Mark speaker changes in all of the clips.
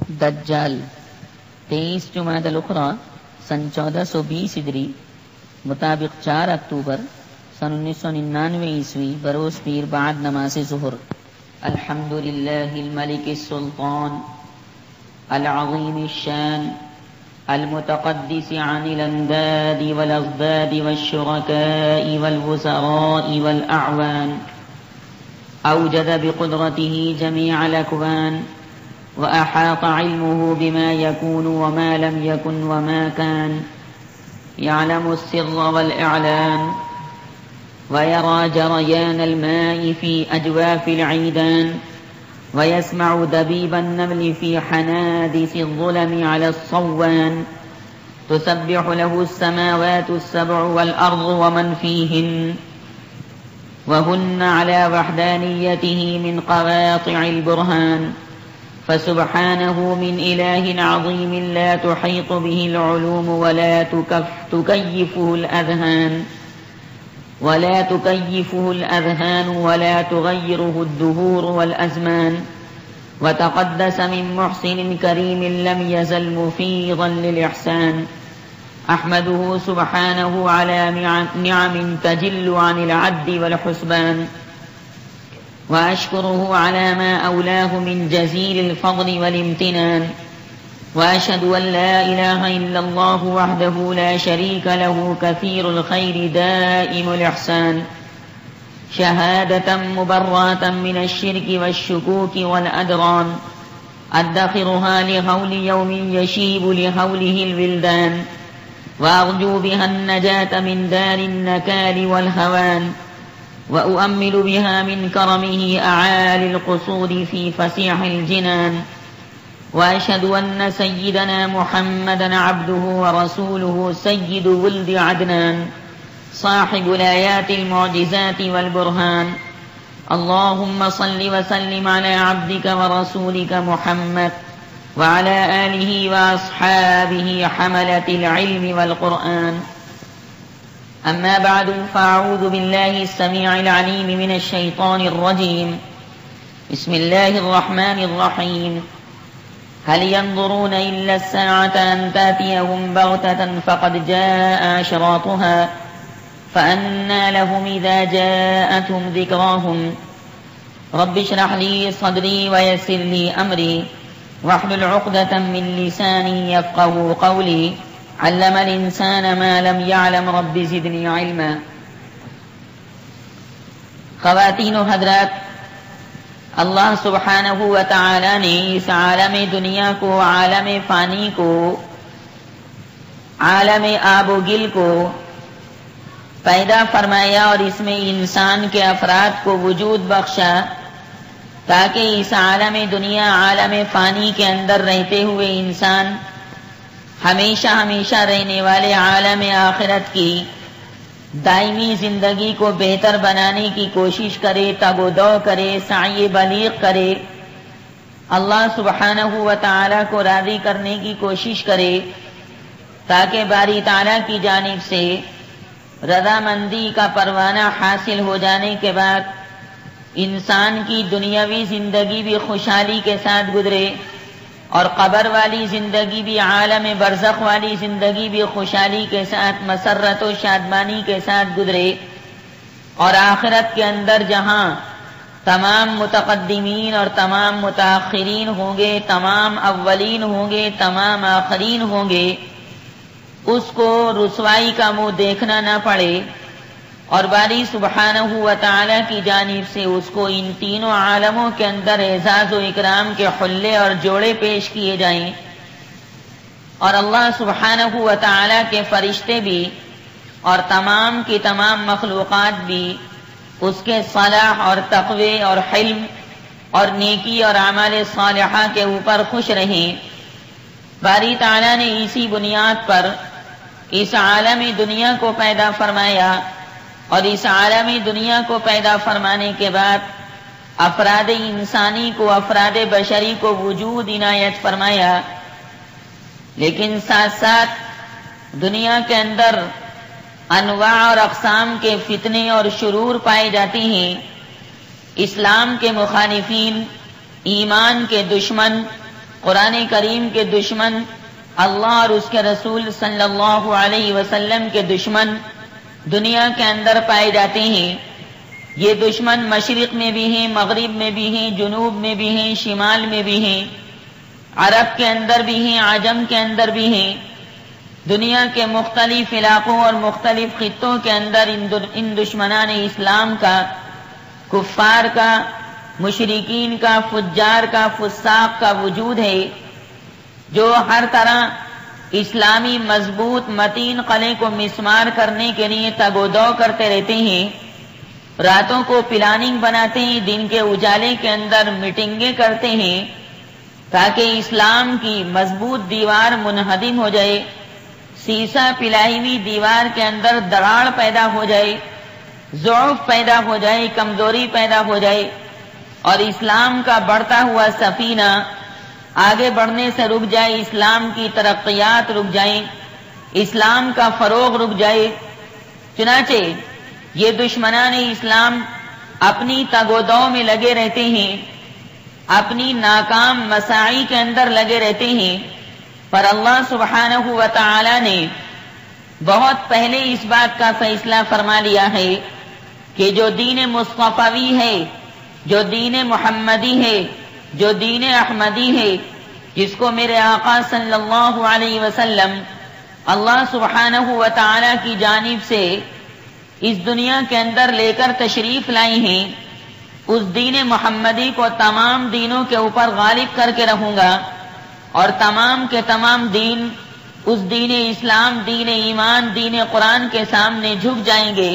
Speaker 1: دجال 23 جمادی الاخری سن 1420 ہجری مطابق 4 اکتوبر سن 1999 عیسوی بروز پیر بعد نماز ظہر۔ الحمد للہ الملک السلطان العظیم الشان المتقدس عن الانداد والاضداد والشركاء والوزراء والاعوان، اوجد بقدرته جميع الاكوان، واحاط علمه بما يكون وما لم يكن وما كان، يعلم السر والاعلان، ويرى جريان الماء في اجواف العيدان، ويسمع دبيب النمل في حنادس الظلم على الصوان، تسبح له السماوات السبع والأرض ومن فيهن، وهن على وحدانيته من قواطع البرهان، فسبحانه من إله عظيم لا تحيط به العلوم ولا تكيفه الأذهان ولا تغيره الدهور والأزمان، وتقدس من محسن كريم لم يزل مفيضا للإحسان. أحمده سبحانه على نعم تجل عن العد والحسبان، وأشكره على ما أولاه من جزيل الفضل والامتنان، وأشهد أن لا إله إلا الله وحده لا شريك له كثير الخير دائم الإحسان، شهادة مبرأة من الشرك والشكوك والأدران، أدخرها لهول يوم يشيب لهوله الولدان، وأرجو بها النجاة من دار النكال والهوان، وأؤمل بها من كرمه أعالي القصور في فسيح الجنان. وأشهد أن سيدنا محمدا عبده ورسوله سيد ولد عدنان، صاحب الآيات المعجزات والبرهان. اللهم صل وسلم على عبدك ورسولك محمد وعلى آله وأصحابه حملة العلم والقرآن. أما بعد، فأعوذ بالله السميع العليم من الشيطان الرجيم. بسم الله الرحمن الرحيم. هل ينظرون إلا الساعة أن تأتيهم بغتة فقد جاء أشراطها، فأنى لهم إذا جاءتهم ذكراهم. رب اشرح لي صدري ويسر لي أمري واحلل عقدة من لساني يفقهوا قولي. علم الإنسان ما لم يعلم رب زدني علما. خواتین و حضرات، اللہ سبحانہ و تعالی نے اس عالم دنیا کو، عالم فانی کو، عالم آب و گل کو پیدا فرمایا اور اس میں انسان کے افراد کو وجود بخشا تاکہ اس عالم دنیا، عالم فانی کے اندر رہتے ہوئے انسان ہمیشہ ہمیشہ رہنے والے عالم آخرت کی دائمی زندگی کو بہتر بنانے کی کوشش کرے، تگ و دو کرے، سعی بلیغ کرے، اللہ سبحانہ و تعالی کو راضی کرنے کی کوشش کرے تاکہ باری تعالی کی جانب سے رضامندی کا پروانہ حاصل ہو جانے کے بعد انسان کی دنیاوی زندگی بھی خوشحالی کے ساتھ گزرے اور قبر والی زندگی بھی، عالم برزخ والی زندگی بھی خوشحالی کے ساتھ، مسرت و شادمانی کے ساتھ گزرے، اور آخرت کے اندر جہاں تمام متقدمین اور تمام متاخرین ہوں گے، تمام اولین ہوں گے، تمام آخرین ہوں گے، اس کو رسوائی کا منہ دیکھنا نہ پڑے، اور باری سبحانہ و تعالی کی جانب سے اس کو ان تینوں عالموں کے اندر اعزاز و اکرام کے حلے اور جوڑے پیش کیے جائیں، اور اللہ سبحانہ و تعالی کے فرشتے بھی اور تمام کی تمام مخلوقات بھی اس کے صلاح اور تقوی اور حلم اور نیکی اور اعمال صالحہ کے اوپر خوش رہیں۔ باری تعالی نے اسی بنیاد پر اس عالم دنیا کو پیدا فرمایا، اور اس عالمی دنیا کو پیدا فرمانے کے بعد افراد انسانی کو، افراد بشری کو وجود عنایت فرمایا، لیکن ساتھ ساتھ دنیا کے اندر انواع اور اقسام کے فتنے اور شرور پائے جاتے ہیں۔ اسلام کے مخالفین، ایمان کے دشمن، قرآن کریم کے دشمن، اللہ اور اس کے رسول صلی اللہ علیہ وسلم کے دشمن دنیا کے اندر پائے جاتے ہیں۔ یہ دشمن مشرق میں بھی ہیں، مغرب میں بھی ہیں، جنوب میں بھی ہیں، شمال میں بھی ہیں، عرب کے اندر بھی ہیں، عجم کے اندر بھی ہیں۔ دنیا کے مختلف علاقوں اور مختلف خطوں کے اندر ان دشمنان اسلام کا، کفار کا، مشرکین کا، فجار کا، فساق کا وجود ہے، جو ہر طرح اسلامی مضبوط متین قلعے کو مسمار کرنے کے لیے تگ و دو کرتے رہتے ہیں۔ راتوں کو پلاننگ بناتے ہیں، دن کے اجالے کے اندر میٹنگیں کرتے ہیں تاکہ اسلام کی مضبوط دیوار منہدم ہو جائے، سیسا پلائی ہوئی دیوار کے اندر دراڑ پیدا ہو جائے، ضعف پیدا ہو جائے، کمزوری پیدا ہو جائے، اور اسلام کا بڑھتا ہوا سفینہ آگے بڑھنے سے رک جائے، اسلام کی ترقیات رک جائیں، اسلام کا فروغ رک جائے۔ چنانچہ یہ دشمنان اسلام اپنی تگ و دو میں لگے رہتے ہیں، اپنی ناکام مساعی کے اندر لگے رہتے ہیں، پر اللہ سبحانہ و تعالی نے بہت پہلے اس بات کا فیصلہ فرما لیا ہے کہ جو دین مصطفی ہے، جو دین محمدی ہے، جو دین احمدی ہے، جس کو میرے آقا صلی اللہ علیہ وسلم اللہ سبحانہ و تعالی کی جانب سے اس دنیا کے اندر لے کر تشریف لائی ہیں، اس دین محمدی کو تمام دینوں کے اوپر غالب کر کے رہوں گا، اور تمام کے تمام دین اس دین اسلام، دین ایمان، دین قرآن کے سامنے جھک جائیں گے۔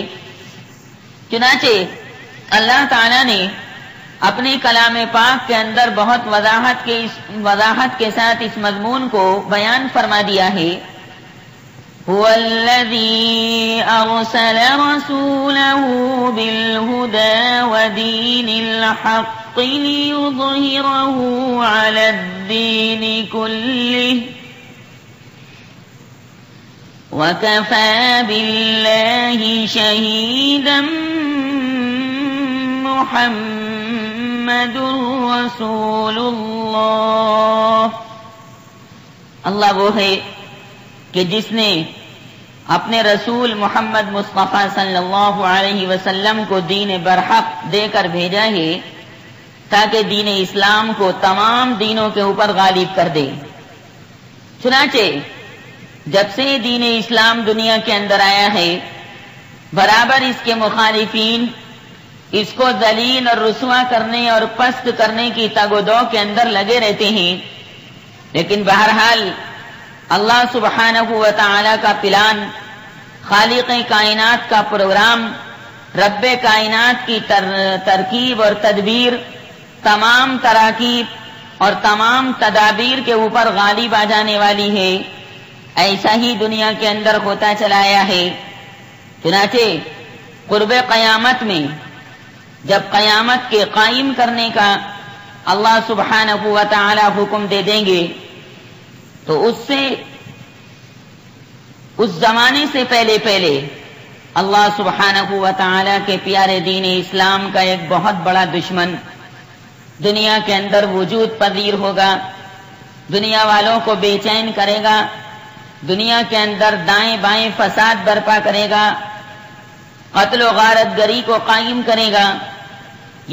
Speaker 1: چنانچہ اللہ تعالیٰ نے اپنے کلام پاک کے اندر بہت وضاحت کے ساتھ اس مضمون کو بیان فرما دیا ہے۔ هو الذي أرسل رسوله بالهدى ودين الحق ليظهره على الدين كله وكفى بالله شهيدا محمد رسول اللہ۔ اللہ وہ ہے کہ جس نے اپنے رسول محمد مصطفیٰ صلی اللہ علیہ وسلم کو دین برحق دے کر بھیجا ہے تاکہ دین اسلام کو تمام دینوں کے اوپر غالب کر دے۔ چنانچہ جب سے دین اسلام دنیا کے اندر آیا ہے، برابر اس کے مخالفین اس کو ذلیل اور رسوا کرنے اور پست کرنے کی تگ و دو کے اندر لگے رہتے ہیں، لیکن بہرحال اللہ سبحانہ و تعالی کا پلان، خالق کائنات کا پروگرام، رب کائنات کی ترکیب اور تدبیر، تمام تراکیب اور تمام تدابیر کے اوپر غالب آ جانے والی ہے۔ ایسا ہی دنیا کے اندر ہوتا چلا آیا ہے۔ چنانچہ قرب قیامت میں جب قیامت کے قائم کرنے کا اللہ سبحانہ و تعالی حکم دے دیں گے تو اس زمانے سے پہلے اللہ سبحانہ و تعالی کے پیارے دین اسلام کا ایک بہت بڑا دشمن دنیا کے اندر وجود پذیر ہوگا، دنیا والوں کو بے چین کرے گا، دنیا کے اندر دائیں بائیں فساد برپا کرے گا، قتل و غارت گری کو قائم کرے گا۔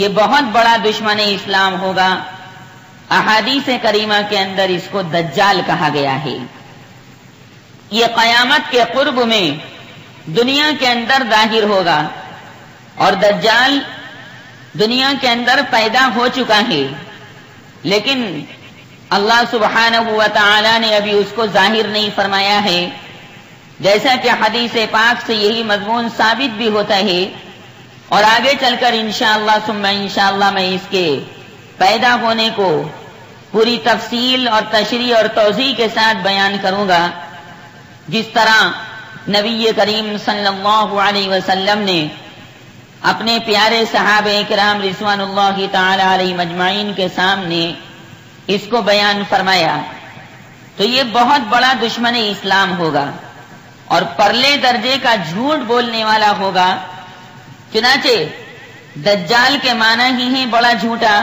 Speaker 1: یہ بہت بڑا دشمن اسلام ہوگا۔ احادیث کریمہ کے اندر اس کو دجال کہا گیا ہے۔ یہ قیامت کے قرب میں دنیا کے اندر ظاہر ہوگا، اور دجال دنیا کے اندر پیدا ہو چکا ہے، لیکن اللہ سبحانہ و تعالی نے ابھی اس کو ظاہر نہیں فرمایا ہے، جیسا کہ حدیث پاک سے یہی مضمون ثابت بھی ہوتا ہے، اور آگے چل کر انشاءاللہ ثم انشاءاللہ میں اس کے پیدا ہونے کو پوری تفصیل اور تشریح اور توضیح کے ساتھ بیان کروں گا، جس طرح نبی کریم صلی اللہ علیہ وسلم نے اپنے پیارے صحابہ کرام رضوان اللہ تعالی علیہ مجمعین کے سامنے اس کو بیان فرمایا۔ تو یہ بہت بڑا دشمن اسلام ہوگا اور پرلے درجے کا جھوٹ بولنے والا ہوگا۔ چنانچہ دجال کے معنی ہی ہیں بڑا جھوٹا،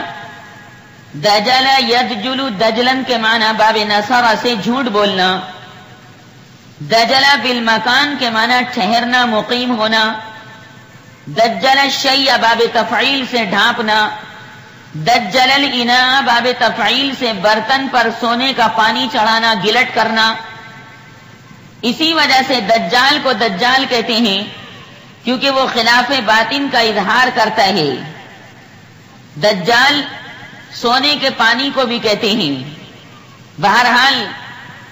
Speaker 1: دجل یدجل دجلن کے معنی باب نصر سے جھوٹ بولنا، دجل بالمکان کے معنی ٹھہرنا، مقیم ہونا، دجل الشیء باب تفعیل سے ڈھانپنا، دجل الاناء باب تفعیل سے برتن پر سونے کا پانی چڑھانا، گلٹ کرنا۔ اسی وجہ سے دجال کو دجال کہتے ہیں کیونکہ وہ خلاف باطن کا اظہار کرتا ہے۔ دجال سونے کے پانی کو بھی کہتے ہیں۔ بہرحال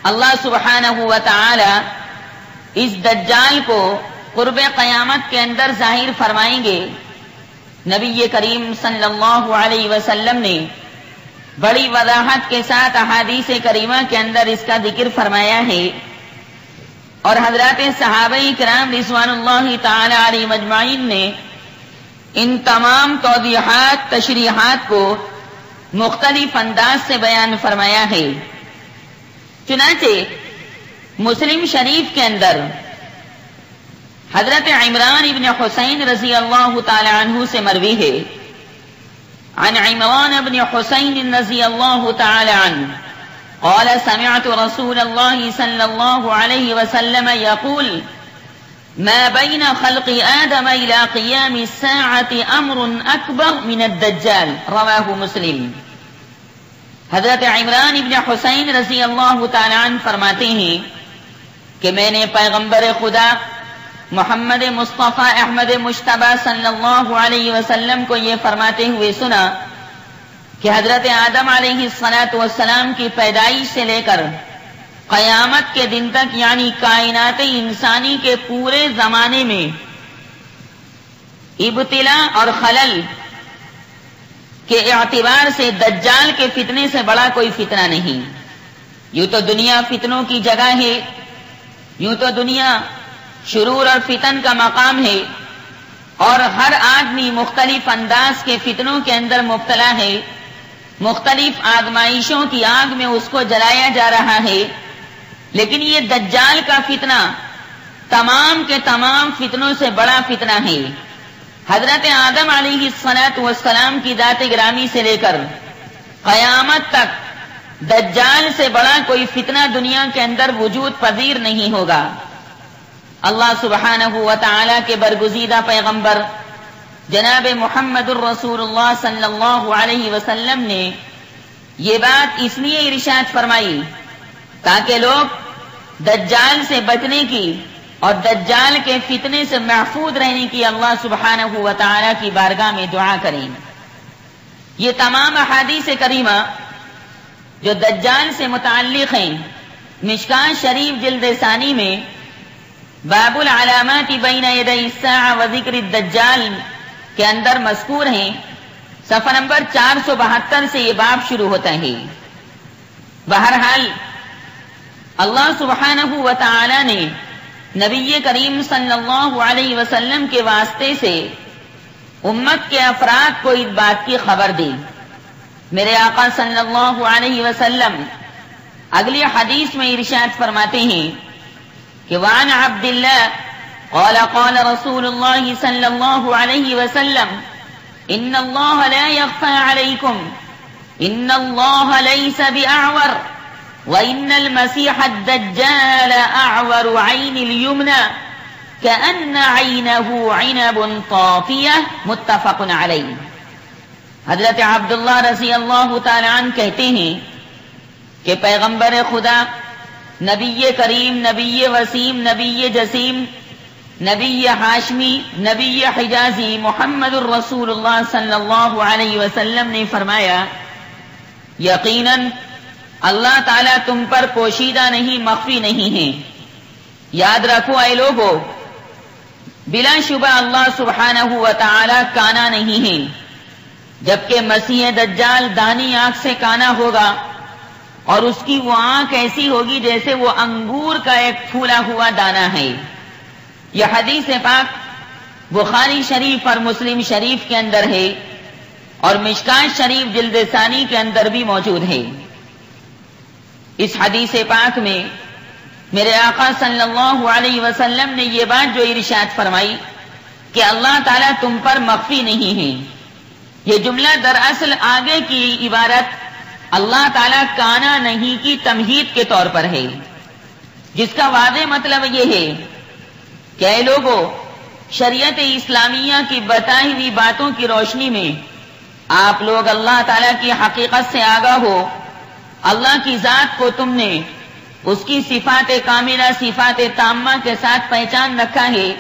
Speaker 1: اللہ سبحانہ و تعالی اس دجال کو قرب قیامت کے اندر ظاہر فرمائیں گے۔ نبی کریم صلی اللہ علیہ وسلم نے بڑی وضاحت کے ساتھ احادیث کریمہ کے اندر اس کا ذکر فرمایا ہے، اور حضرات صحابہ کرام رضوان اللہ تعالی علیہ مجمعین نے ان تمام توضیحات تشریحات کو مختلف انداز سے بیان فرمایا ہے۔ چنانچہ مسلم شریف کے اندر حضرت عمران ابن حسین رضی اللہ تعالی عنہ سے مروی ہے، عن عمران ابن حسین رضی اللہ تعالی عنہ قال سمعت رسول الله صلى الله عليه وسلم يقول ما بين خلق آدم إلى قيام الساعة أمر أكبر من الدجال، رواه مسلم۔ حضرت عمران ابن حسین رضی اللہ تعالی عنہ فرماتے ہیں کہ میں نے پیغمبر خدا محمد مصطفیٰ احمد مجتبیٰ صلی اللہ علیہ وسلم کو یہ فرماتے ہوئے سنا کہ حضرت آدم علیہ الصلاۃ والسلام کی پیدائش سے لے کر قیامت کے دن تک، یعنی کائنات انسانی کے پورے زمانے میں ابتلا اور خلل کے اعتبار سے دجال کے فتنے سے بڑا کوئی فتنہ نہیں۔ یوں تو دنیا فتنوں کی جگہ ہے، یوں تو دنیا شرور اور فتن کا مقام ہے، اور ہر آدمی مختلف انداز کے فتنوں کے اندر مبتلا ہے، مختلف آزمائشوں کی آگ میں اس کو جلایا جا رہا ہے، لیکن یہ دجال کا فتنہ تمام کے تمام فتنوں سے بڑا فتنہ ہے۔ حضرت آدم علیہ الصلاۃ والسلام کی ذات گرامی سے لے کر قیامت تک دجال سے بڑا کوئی فتنہ دنیا کے اندر وجود پذیر نہیں ہوگا۔ اللہ سبحانہ و تعالی کے برگزیدہ پیغمبر جناب محمد الرسول اللہ صلی اللہ علیہ وسلم نے یہ بات اس لیے ارشاد فرمائی تاکہ لوگ دجال سے بچنے کی اور دجال کے فتنے سے محفوظ رہنے کی اللہ سبحانہ و تعالی کی بارگاہ میں دعا کریں۔ یہ تمام احادیث کریمہ جو دجال سے متعلق ہیں، مشکاۃ شریف جلد ثانی میں باب العلامات بین یدی الساعہ و ذکر الدجال کے اندر مذکور ہیں۔ صفحہ نمبر 472 سے یہ باب شروع ہوتا ہے۔ بہرحال اللہ سبحانہ و تعالی نے نبی کریم صلی اللہ علیہ وسلم کے واسطے سے امت کے افراد کو اس بات کی خبر دی۔ میرے آقا صلی اللہ علیہ وسلم اگلی حدیث میں ارشاد فرماتے ہیں کہ وعن عبد اللہ قال قال رسول اللہ صلی اللہ علیہ وسلم ان اللہ لا يخفى عليكم ان اللہ لیس بأعور وإن المسيح الدجال أعور عين اليمنى كأن عينه عنب طافية متفق عليه۔ حضرت عبداللہ رضی اللہ تعالی عنہ کہتے ہیں کہ پیغمبر خدا نبی کریم، نبی وسیم، نبی جسیم، نبی ہاشمی، نبی حجازی محمد الرسول اللہ صلی اللہ علیہ وسلم نے فرمایا یقیناً اللہ تعالیٰ تم پر پوشیدہ نہیں، مخفی نہیں ہے۔ یاد رکھو اے لوگو، بلا شبہ اللہ سبحانہ و تعالیٰ کانا نہیں ہے، جبکہ مسیح دجال دانی آنکھ سے کانا ہوگا، اور اس کی وہ آنکھ ایسی ہوگی جیسے وہ انگور کا ایک پھولا ہوا دانہ ہے۔ یہ حدیث پاک بخاری شریف اور مسلم شریف کے اندر ہے، اور مشکاۃ شریف جلد ثانی کے اندر بھی موجود ہے۔ اس حدیث پاک میں میرے آقا صلی اللہ علیہ وسلم نے یہ بات جو ارشاد فرمائی کہ اللہ تعالیٰ تم پر مخفی نہیں ہے، یہ جملہ دراصل آگے کی عبارت اللہ تعالیٰ کانا نہیں کی تمہید کے طور پر ہے، جس کا واضح مطلب یہ ہے کہ اے لوگوں، شریعت اسلامیہ کی بتائی ہوئی باتوں کی روشنی میں آپ لوگ اللہ تعالیٰ کی حقیقت سے آگاہ ہو۔ اللہ کی ذات کو تم نے اس کی صفات کاملہ، صفات تامہ کے ساتھ پہچان رکھا ہے۔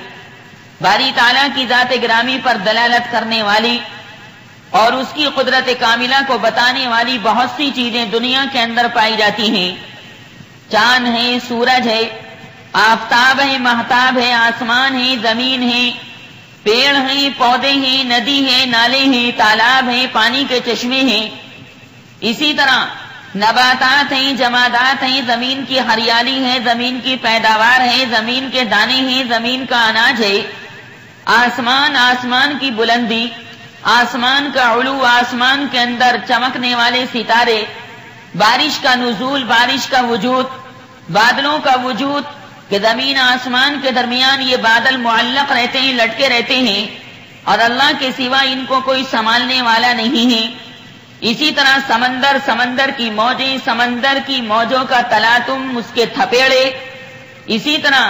Speaker 1: باری تعالیٰ کی ذات گرامی پر دلالت کرنے والی اور اس کی قدرت کاملہ کو بتانے والی بہت سی چیزیں دنیا کے اندر پائی جاتی ہیں۔ چاند ہے، سورج ہے، آفتاب ہے، مہتاب ہے، آسمان ہے، زمین ہے، پیڑ ہیں، پودے ہیں، ندی ہے، نالے ہیں، تالاب ہیں، پانی کے چشمے ہیں۔ اسی طرح نباتات ہیں، جمادات ہیں، زمین کی ہریالی ہے، زمین کی پیداوار ہے، زمین کے دانے ہیں، زمین کا اناج ہے، آسمان، آسمان کی بلندی، آسمان کا علو، آسمان کے اندر چمکنے والے ستارے، بارش کا نزول، بارش کا وجود، بادلوں کا وجود کہ زمین آسمان کے درمیان یہ بادل معلق رہتے ہیں، لٹکے رہتے ہیں اور اللہ کے سوا ان کو کوئی سنبھالنے والا نہیں ہے۔ اسی طرح سمندر، سمندر کی موجیں، سمندر کی موجوں کا تلاطم، اس کے تھپیڑے، اسی طرح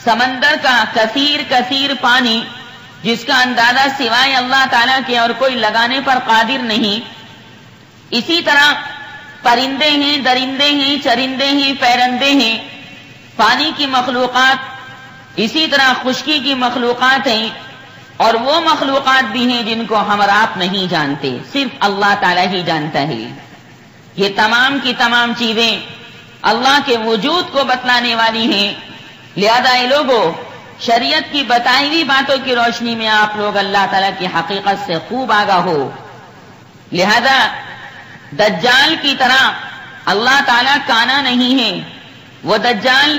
Speaker 1: سمندر کا کثیر پانی جس کا اندازہ سوائے اللہ تعالیٰ کے اور کوئی لگانے پر قادر نہیں۔ اسی طرح پرندے ہیں، درندے ہیں، چرندے ہیں، پیرندے ہیں، پانی کی مخلوقات، اسی طرح خشکی کی مخلوقات ہیں، اور وہ مخلوقات بھی ہیں جن کو ہم اور آپ نہیں جانتے، صرف اللہ تعالیٰ ہی جانتا ہے۔ یہ تمام کی تمام چیزیں اللہ کے وجود کو بتلانے والی ہیں۔ لہذا اے لوگوں، شریعت کی بتائی ہوئی باتوں کی روشنی میں آپ لوگ اللہ تعالیٰ کی حقیقت سے خوب آگاہ ہو۔ لہذا دجال کی طرح اللہ تعالیٰ کانا نہیں ہے۔ وہ دجال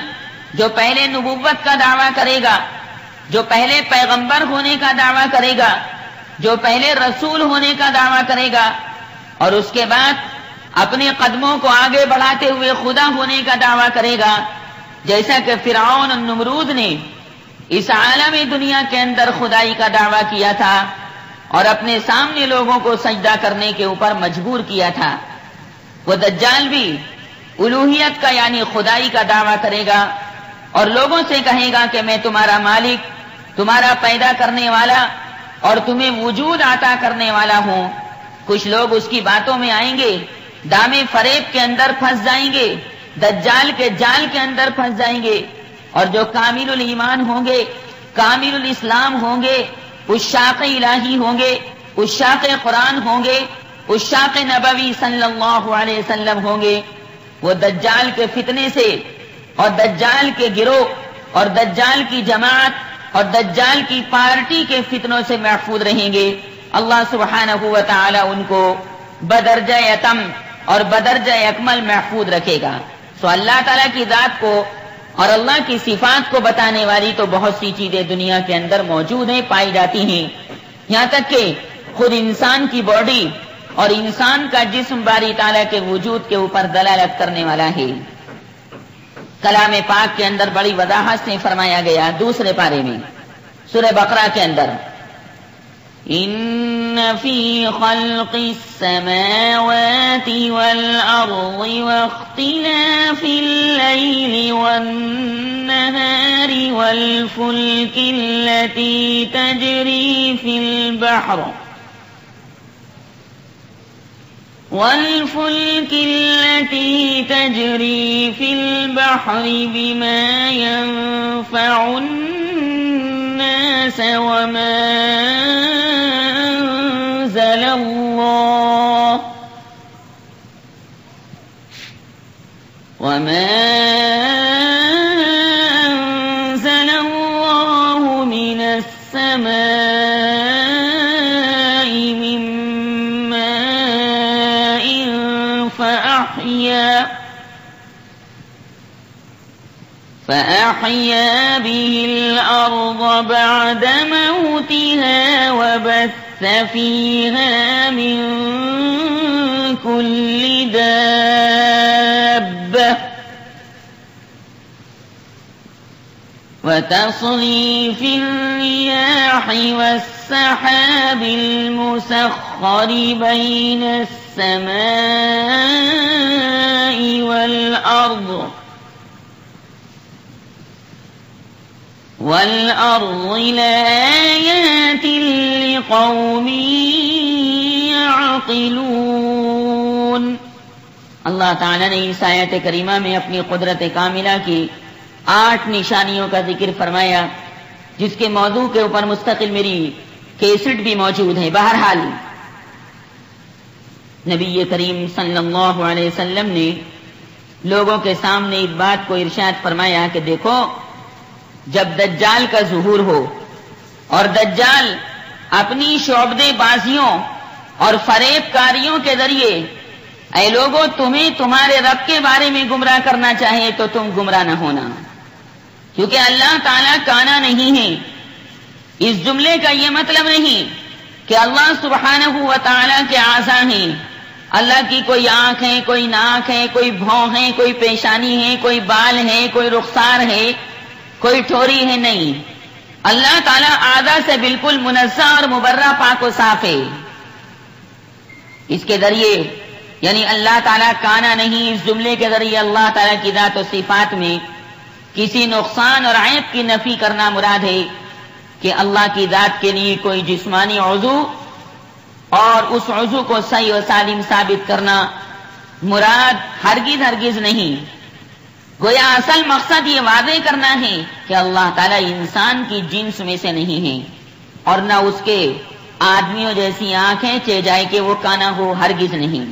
Speaker 1: جو پہلے نبوت کا دعویٰ کرے گا، جو پہلے پیغمبر ہونے کا دعویٰ کرے گا، جو پہلے رسول ہونے کا دعویٰ کرے گا اور اس کے بعد اپنے قدموں کو آگے بڑھاتے ہوئے خدا ہونے کا دعویٰ کرے گا، جیسا کہ فرعون اور نمرود نے اس عالم دنیا کے اندر خدائی کا دعویٰ کیا تھا اور اپنے سامنے لوگوں کو سجدہ کرنے کے اوپر مجبور کیا تھا۔ وہ دجال بھی الوہیت کا یعنی خدائی کا دعویٰ کرے گا اور لوگوں سے کہے گا کہ میں تمہارا مالک، تمہارا پیدا کرنے والا اور تمہیں وجود عطا کرنے والا ہوں۔ کچھ لوگ اس کی باتوں میں آئیں گے، دامے فریب کے اندر پھنس جائیں گے، دجال کے جال کے اندر پھنس جائیں گے، اور جو کامل الایمان ہوں گے، کامل الاسلام ہوں گے، عشاق الہی ہوں گے، عشاق قرآن ہوں گے، عشاق نبوی صلی اللہ علیہ وسلم ہوں گے، وہ دجال کے فتنے سے اور دجال کے گروہ اور دجال کی جماعت اور دجال کی پارٹی کے فتنوں سے محفوظ رہیں گے۔ اللہ سبحانہ و تعالی ان کو بدرجہ اتم اور بدرجہ اکمل محفوظ رکھے گا۔ سو اللہ تعالیٰ کی ذات کو اور اللہ کی صفات کو بتانے والی تو بہت سی چیزیں دنیا کے اندر موجود ہیں، پائی جاتی ہیں، یہاں تک کہ خود انسان کی باڈی اور انسان کا جسم باری تعالیٰ کے وجود کے اوپر دلالت کرنے والا ہے۔ کلام پاک کے اندر بڑی وضاحت سے فرمایا گیا دوسرے پارے میں سورہ بقرہ کے اندر، ان فی خلق السماوات والارض واختلاف اللیل والنہار والفلک التي تجری فی البحر بما ينفع الناس وما أنزل الله من السماء من ماء فأحيا به الأرض بعد موتها وبث فيها من كل دابة وتصريف الرياح والسحاب المسخر بين السماء والأرض لآيات لقوم يعقلون. اللہ تعالیٰ نے اس آیت کریمہ میں اپنی قدرت کاملہ کی 8 نشانیوں کا ذکر فرمایا، جس کے موضوع کے اوپر مستقل میری کیسٹ بھی موجود ہے. بہرحال نبی کریم صلی اللہ علیہ وسلم نے لوگوں کے سامنے اس بات کو ارشاد فرمایا کہ دیکھو، جب دجال کا ظہور ہو اور دجال اپنی شعبدے بازیوں اور فریب کاریوں کے ذریعے اے لوگوں تمہیں تمہارے رب کے بارے میں گمراہ کرنا چاہے تو تم گمراہ نہ ہونا، کیونکہ اللہ تعالیٰ کانا نہیں ہے. اس جملے کا یہ مطلب نہیں کہ اللہ سبحانہ و تعالیٰ کے اعضاء ہیں، اللہ کی کوئی آنکھ ہے، کوئی ناک ہے، کوئی بھوں ہے، کوئی پیشانی ہے، کوئی بال ہے، کوئی رخسار ہے، کوئی ٹھوری ہے. نہیں، اللہ تعالیٰ اعضاء سے بالکل منزہ اور مبرہ، پاک و صاف ہے. اس کے ذریعے یعنی اللہ تعالیٰ کانا نہیں، اس جملے کے ذریعے اللہ تعالیٰ کی ذات و صفات میں کسی نقصان اور عیب کی نفی کرنا مراد ہے کہ اللہ کی ذات کے لیے کوئی جسمانی عضو اور اس عضو کو صحیح و سالم ثابت کرنا مراد ہرگز نہیں. گویا اصل مقصد یہ واضح کرنا ہے کہ اللہ تعالیٰ انسان کی جنس میں سے نہیں ہے، اور نہ اس کے آدمیوں جیسی آنکھیں چہ جائے کہ وہ کانا ہو، ہرگز نہیں.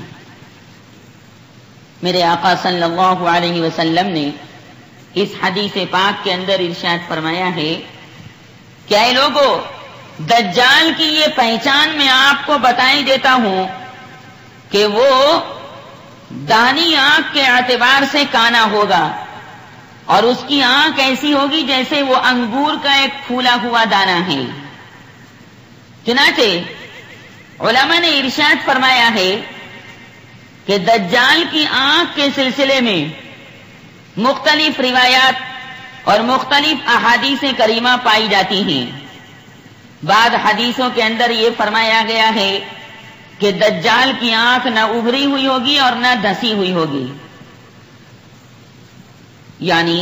Speaker 1: میرے آقا صلی اللہ علیہ وسلم نے اس حدیث پاک کے اندر ارشاد فرمایا ہے کہ اے لوگوں، دجال کی یہ پہچان میں آپ کو بتائی دیتا ہوں کہ وہ دانی آنکھ کے اعتبار سے کانا ہوگا، اور اس کی آنکھ ایسی ہوگی جیسے وہ انگور کا ایک پھولا ہوا دانہ ہے. چنانچہ علماء نے ارشاد فرمایا ہے کہ دجال کی آنکھ کے سلسلے میں مختلف روایات اور مختلف احادیث کریمہ پائی جاتی ہیں. بعض حدیثوں کے اندر یہ فرمایا گیا ہے کہ دجال کی آنکھ نہ ابھری ہوئی ہوگی اور نہ دھسی ہوئی ہوگی. یعنی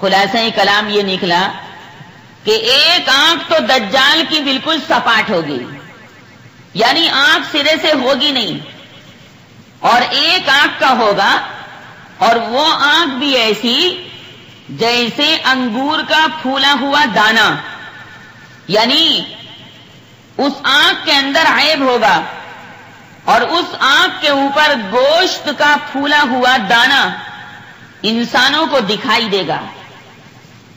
Speaker 1: خلاصہ کلام یہ نکلا کہ ایک آنکھ تو دجال کی بالکل سپاٹ ہوگی، یعنی آنکھ سرے سے ہوگی نہیں، اور ایک آنکھ کا ہوگا، اور وہ آنکھ بھی ایسی جیسے انگور کا پھولا ہوا دانہ، یعنی اس آنکھ کے اندر عیب ہوگا اور اس آنکھ کے اوپر گوشت کا پھولا ہوا دانہ انسانوں کو دکھائی دے گا.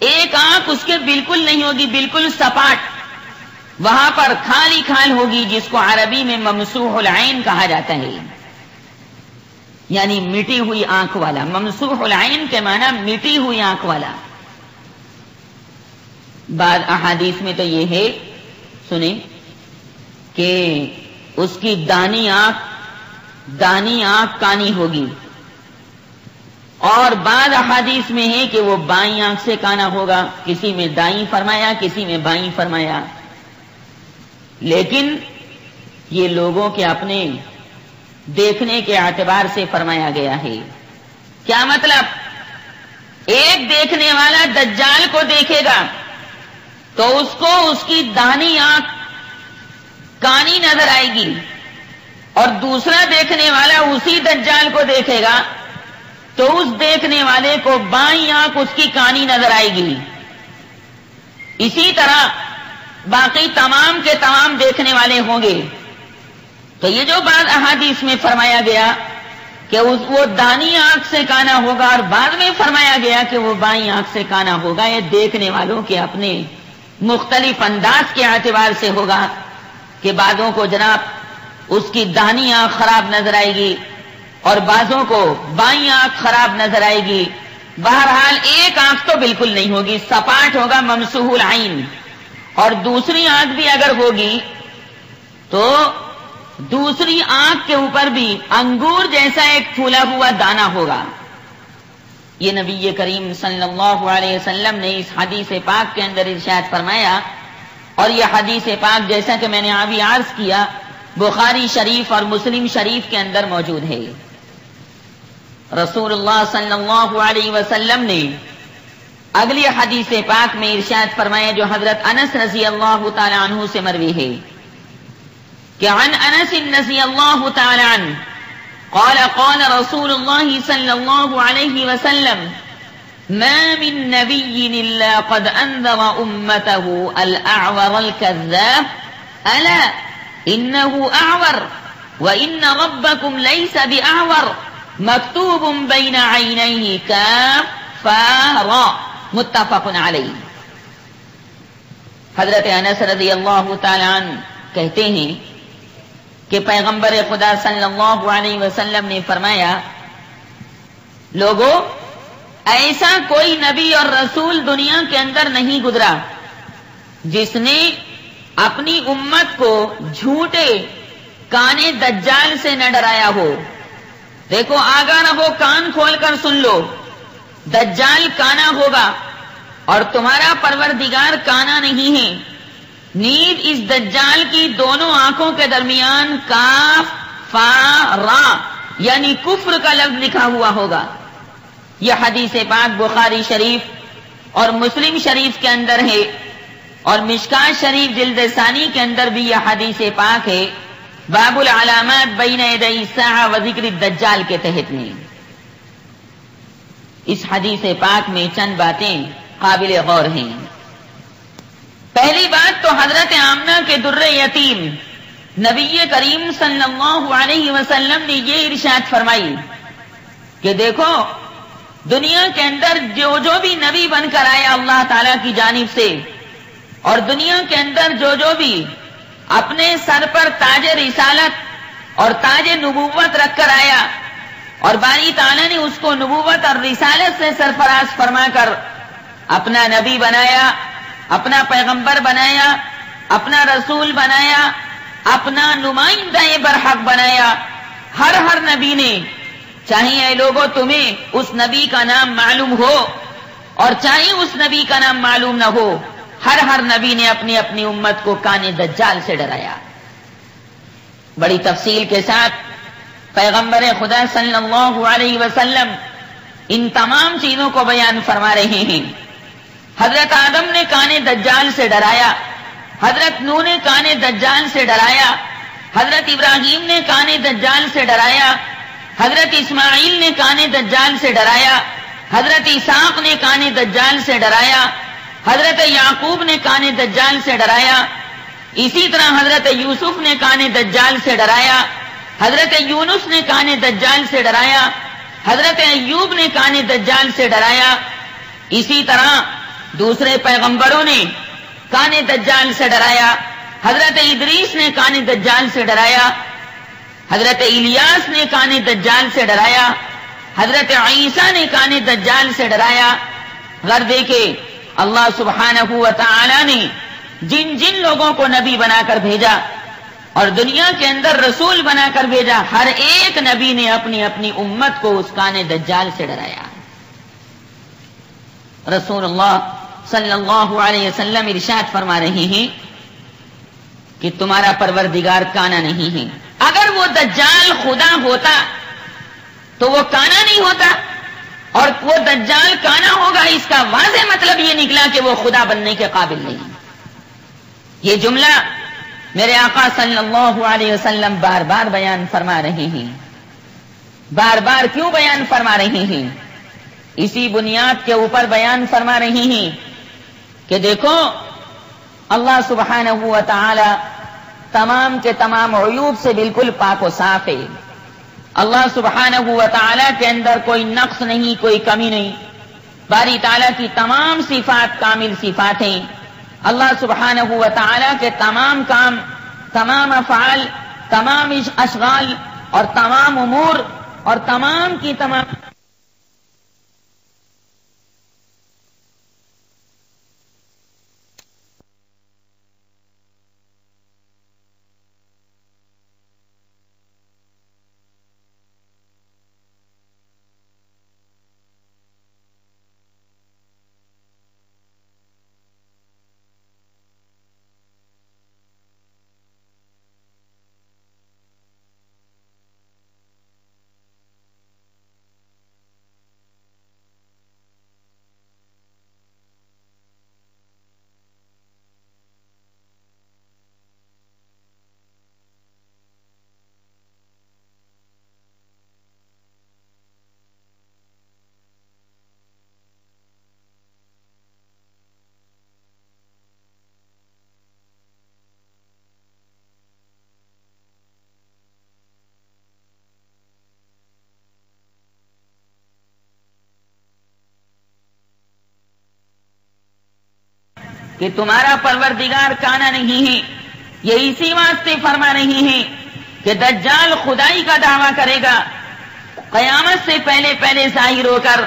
Speaker 1: ایک آنکھ اس کے بالکل نہیں ہوگی، بالکل سپاٹ، وہاں پر کھالی کھال ہوگی، جس کو عربی میں ممسوح العین کہا جاتا ہے، یعنی مٹی ہوئی آنکھ والا. ممسوح العین کے معنی مٹی ہوئی آنکھ والا. بعض احادیث میں تو یہ ہے، سنیں، کہ اس کی دانی آنکھ کانی ہوگی، اور بعض احادیث میں ہے کہ وہ بائیں آنکھ سے کانا ہوگا. کسی میں دائیں فرمایا، کسی میں بائیں فرمایا. لیکن یہ لوگوں کے اپنے دیکھنے کے اعتبار سے فرمایا گیا ہے. کیا مطلب؟ ایک دیکھنے والا دجال کو دیکھے گا تو اس کو اس کی داہنی آنکھ کانی نظر آئے گی، اور دوسرا دیکھنے والا اسی دجال کو دیکھے گا تو اس دیکھنے والے کو بائیں آنکھ اس کی کانی نظر آئے گی. اسی طرح باقی تمام کے تمام دیکھنے والے ہوں گے. تو یہ جو بعض احادیث میں فرمایا گیا کہ وہ دانی آنکھ سے کانا ہوگا، اور بعد میں فرمایا گیا کہ وہ بائیں آنکھ سے کانا ہوگا، یہ دیکھنے والوں کے اپنے مختلف انداز کے اعتبار سے ہوگا کہ بعضوں کو جناب اس کی دانی آنکھ خراب نظر آئے گی اور بعضوں کو بائیں آنکھ خراب نظر آئے گی. بہرحال ایک آنکھ تو بالکل نہیں ہوگی، سپاٹ ہوگا، ممسوح العین. اور دوسری آنکھ بھی اگر ہوگی تو دوسری آنکھ کے اوپر بھی انگور جیسا ایک پھولا ہوا دانہ ہوگا. یہ نبی کریم صلی اللہ علیہ وسلم نے اس حدیث پاک کے اندر ارشاد فرمایا، اور یہ حدیث پاک جیسا کہ میں نے ابھی عرض کیا بخاری شریف اور مسلم شریف کے اندر موجود ہے۔ رسول اللہ صلی اللہ علیہ وسلم نے اگلی حدیث پاک میں ارشاد فرمایا جو حضرت انس رضی اللہ تعالی عنہ سے مروی ہے کہ عن انس رضی اللہ تعالی عنہ قال قال رسول الله صلى الله عليه وسلم ما من نبي إلا قد أنذر أمته الأعور الكذاب ألا إنه أعور وإن ربكم ليس بأعور مكتوب بين عينيه كافارا متفق علیہ۔ حضرت انس رضی اللہ تعالی عنہ کہتے ہیں کہ پیغمبر خدا صلی اللہ علیہ وسلم نے فرمایا، لوگوں ایسا کوئی نبی اور رسول دنیا کے اندر نہیں گزرا جس نے اپنی امت کو جھوٹے کانے دجال سے نہ ڈرایا ہو۔ دیکھو آگاہ رہو، کان کھول کر سن لو، دجال کانا ہوگا اور تمہارا پروردگار کانا نہیں ہے۔ نیز اس دجال کی دونوں آنکھوں کے درمیان کاف فا را یعنی کفر کا لفظ لکھا ہوا ہوگا۔ یہ حدیث پاک بخاری شریف اور مسلم شریف کے اندر ہے، اور مشکات شریف جلد ثانی کے اندر بھی یہ حدیث پاک ہے، باب العلامات بین یدی الساعہ و ذکر الدجال کے تحت میں۔ اس حدیث پاک میں چند باتیں قابل غور ہیں۔ پہلی بات تو حضرت آمنہ کے در یتیم نبی کریم صلی اللہ علیہ وسلم نے یہ ارشاد فرمائی کہ دیکھو دنیا کے اندر جو بھی نبی بن کر آیا اللہ تعالی کی جانب سے، اور دنیا کے اندر جو بھی اپنے سر پر تاج رسالت اور تاج نبوت رکھ کر آیا اور باری تعالیٰ نے اس کو نبوت اور رسالت سے سرفراز فرما کر اپنا نبی بنایا، اپنا پیغمبر بنایا، اپنا رسول بنایا، اپنا نمائندہ برحق بنایا، ہر نبی نے، چاہے اے لوگوں تمہیں اس نبی کا نام معلوم ہو اور چاہے اس نبی کا نام معلوم نہ ہو، ہر نبی نے اپنی امت کو کانے دجال سے ڈرایا۔ بڑی تفصیل کے ساتھ پیغمبر خدا صلی اللہ علیہ وسلم ان تمام چیزوں کو بیان فرما رہے ہیں۔ حضرت آدم نے کانے دجال سے ڈرایا، حضرت نوح نے کانے دجال سے ڈرایا، حضرت ابراہیم نے کانے دجال سے ڈرایا، حضرت اسماعیل نے کانے دجال سے ڈرایا، حضرت اسحاق نے کانے دجال سے ڈرایا، حضرت یعقوب نے کانے دجال سے ڈرایا، اسی طرح حضرت یوسف نے کانے دجال سے ڈرایا، حضرت یونس نے کانے دجال سے ڈرایا، حضرت ایوب نے کانے دجال سے ڈرایا، اسی طرح دوسرے پیغمبروں نے کانے دجال سے ڈرایا۔ حضرت ادریس نے کانے دجال سے ڈرایا، حضرت الیاس نے کانے دجال سے ڈرایا، حضرت عیسیٰ نے کانے دجال سے ڈرایا۔ غور دیکھے اللہ سبحانہ و تعالی نے جن لوگوں کو نبی بنا کر بھیجا اور دنیا کے اندر رسول بنا کر بھیجا، ہر ایک نبی نے اپنی امت کو اس کانے دجال سے ڈرایا۔ رسول اللہ صلی اللہ علیہ وسلم ارشاد فرما رہے ہیں کہ تمہارا پروردگار کانا نہیں ہے۔ اگر وہ دجال خدا ہوتا تو وہ کانا نہیں ہوتا، اور وہ دجال کانا ہوگا اس کا واضح مطلب یہ نکلا کہ وہ خدا بننے کے قابل نہیں۔ یہ جملہ میرے آقا صلی اللہ علیہ وسلم بار بار بیان فرما رہے ہیں۔ بار بار کیوں بیان فرما رہے ہیں؟ اسی بنیاد کے اوپر بیان فرما رہے ہیں کہ دیکھو اللہ سبحانہ و تعالی تمام کے تمام عیوب سے بالکل پاک و صاف ہے۔ اللہ سبحانہ و تعالی کے اندر کوئی نقص نہیں، کوئی کمی نہیں۔ باری تعالیٰ کی تمام صفات کامل صفات ہیں۔ اللہ سبحانہ و تعالی کے تمام کام، تمام افعال، تمام اشغال اور تمام امور اور تمام کی تمام کہ تمہارا پروردگار کانا نہیں ہے، یہ اسی واسطے فرما رہی ہیں کہ دجال خدائی کا دعویٰ کرے گا، قیامت سے پہلے پہلے ظاہر ہو کر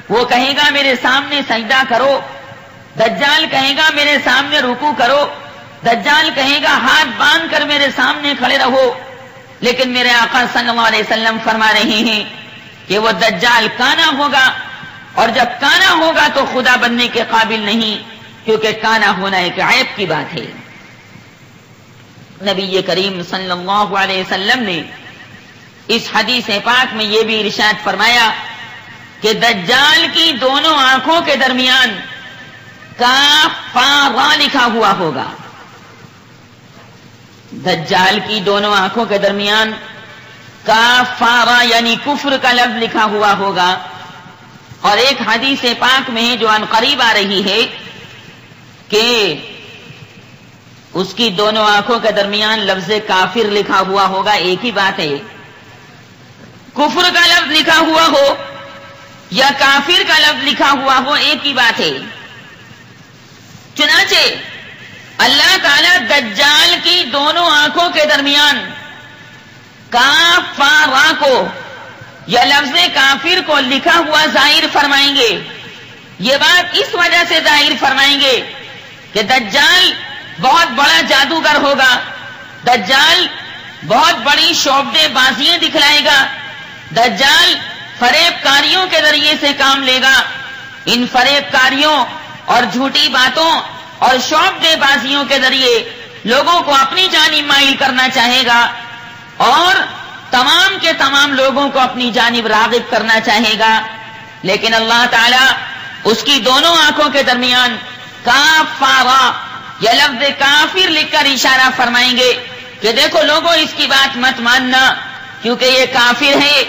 Speaker 1: وہ کہے گا میرے سامنے سجدہ کرو، دجال کہے گا میرے سامنے رکوع کرو، دجال کہے گا ہاتھ باندھ کر میرے سامنے کھڑے رہو، لیکن میرے آقا صلی اللہ علیہ وسلم فرما رہے ہیں کہ وہ دجال کانا ہوگا، اور جب کانا ہوگا تو خدا بننے کے قابل نہیں، کیونکہ کانا ہونا ایک عیب کی بات ہے۔ نبی کریم صلی اللہ علیہ وسلم نے اس حدیث پاک میں یہ بھی ارشاد فرمایا کہ دجال کی دونوں آنکھوں کے درمیان کاف فا را لکھا ہوا ہوگا، دجال کی دونوں آنکھوں کے درمیان کاف فا را یعنی کفر کا لفظ لکھا ہوا ہوگا، اور ایک حدیث پاک میں جو عن قریب آ رہی ہے کہ اس کی دونوں آنکھوں کے درمیان لفظ کافر لکھا ہوا ہوگا، ایک ہی بات ہے، کفر کا لفظ لکھا ہوا ہو یا کافر کا لفظ لکھا ہوا ہو، ایک ہی بات ہے۔ چنانچہ اللہ تعالیٰ دجال کی دونوں آنکھوں کے درمیان کاف فا را کو یا لفظ کافر کو لکھا ہوا ظاہر فرمائیں گے۔ یہ بات اس وجہ سے ظاہر فرمائیں گے کہ دجال بہت بڑا جادوگر ہوگا، دجال بہت بڑی شعبدے بازیاں دکھلائے گا، دجال فریب کاریوں کے ذریعے سے کام لے گا، ان فریب کاریوں اور جھوٹی باتوں اور شعبدے بازیوں کے ذریعے لوگوں کو اپنی جانب مائل کرنا چاہے گا، اور تمام کے تمام لوگوں کو اپنی جانب راغب کرنا چاہے گا، لیکن اللہ تعالیٰ اس کی دونوں آنکھوں کے درمیان کاف فا را یا لفظ کافر لکھ کر اشارہ فرمائیں گے کہ دیکھو لوگوں اس کی بات مت ماننا، کیونکہ یہ کافر ہے،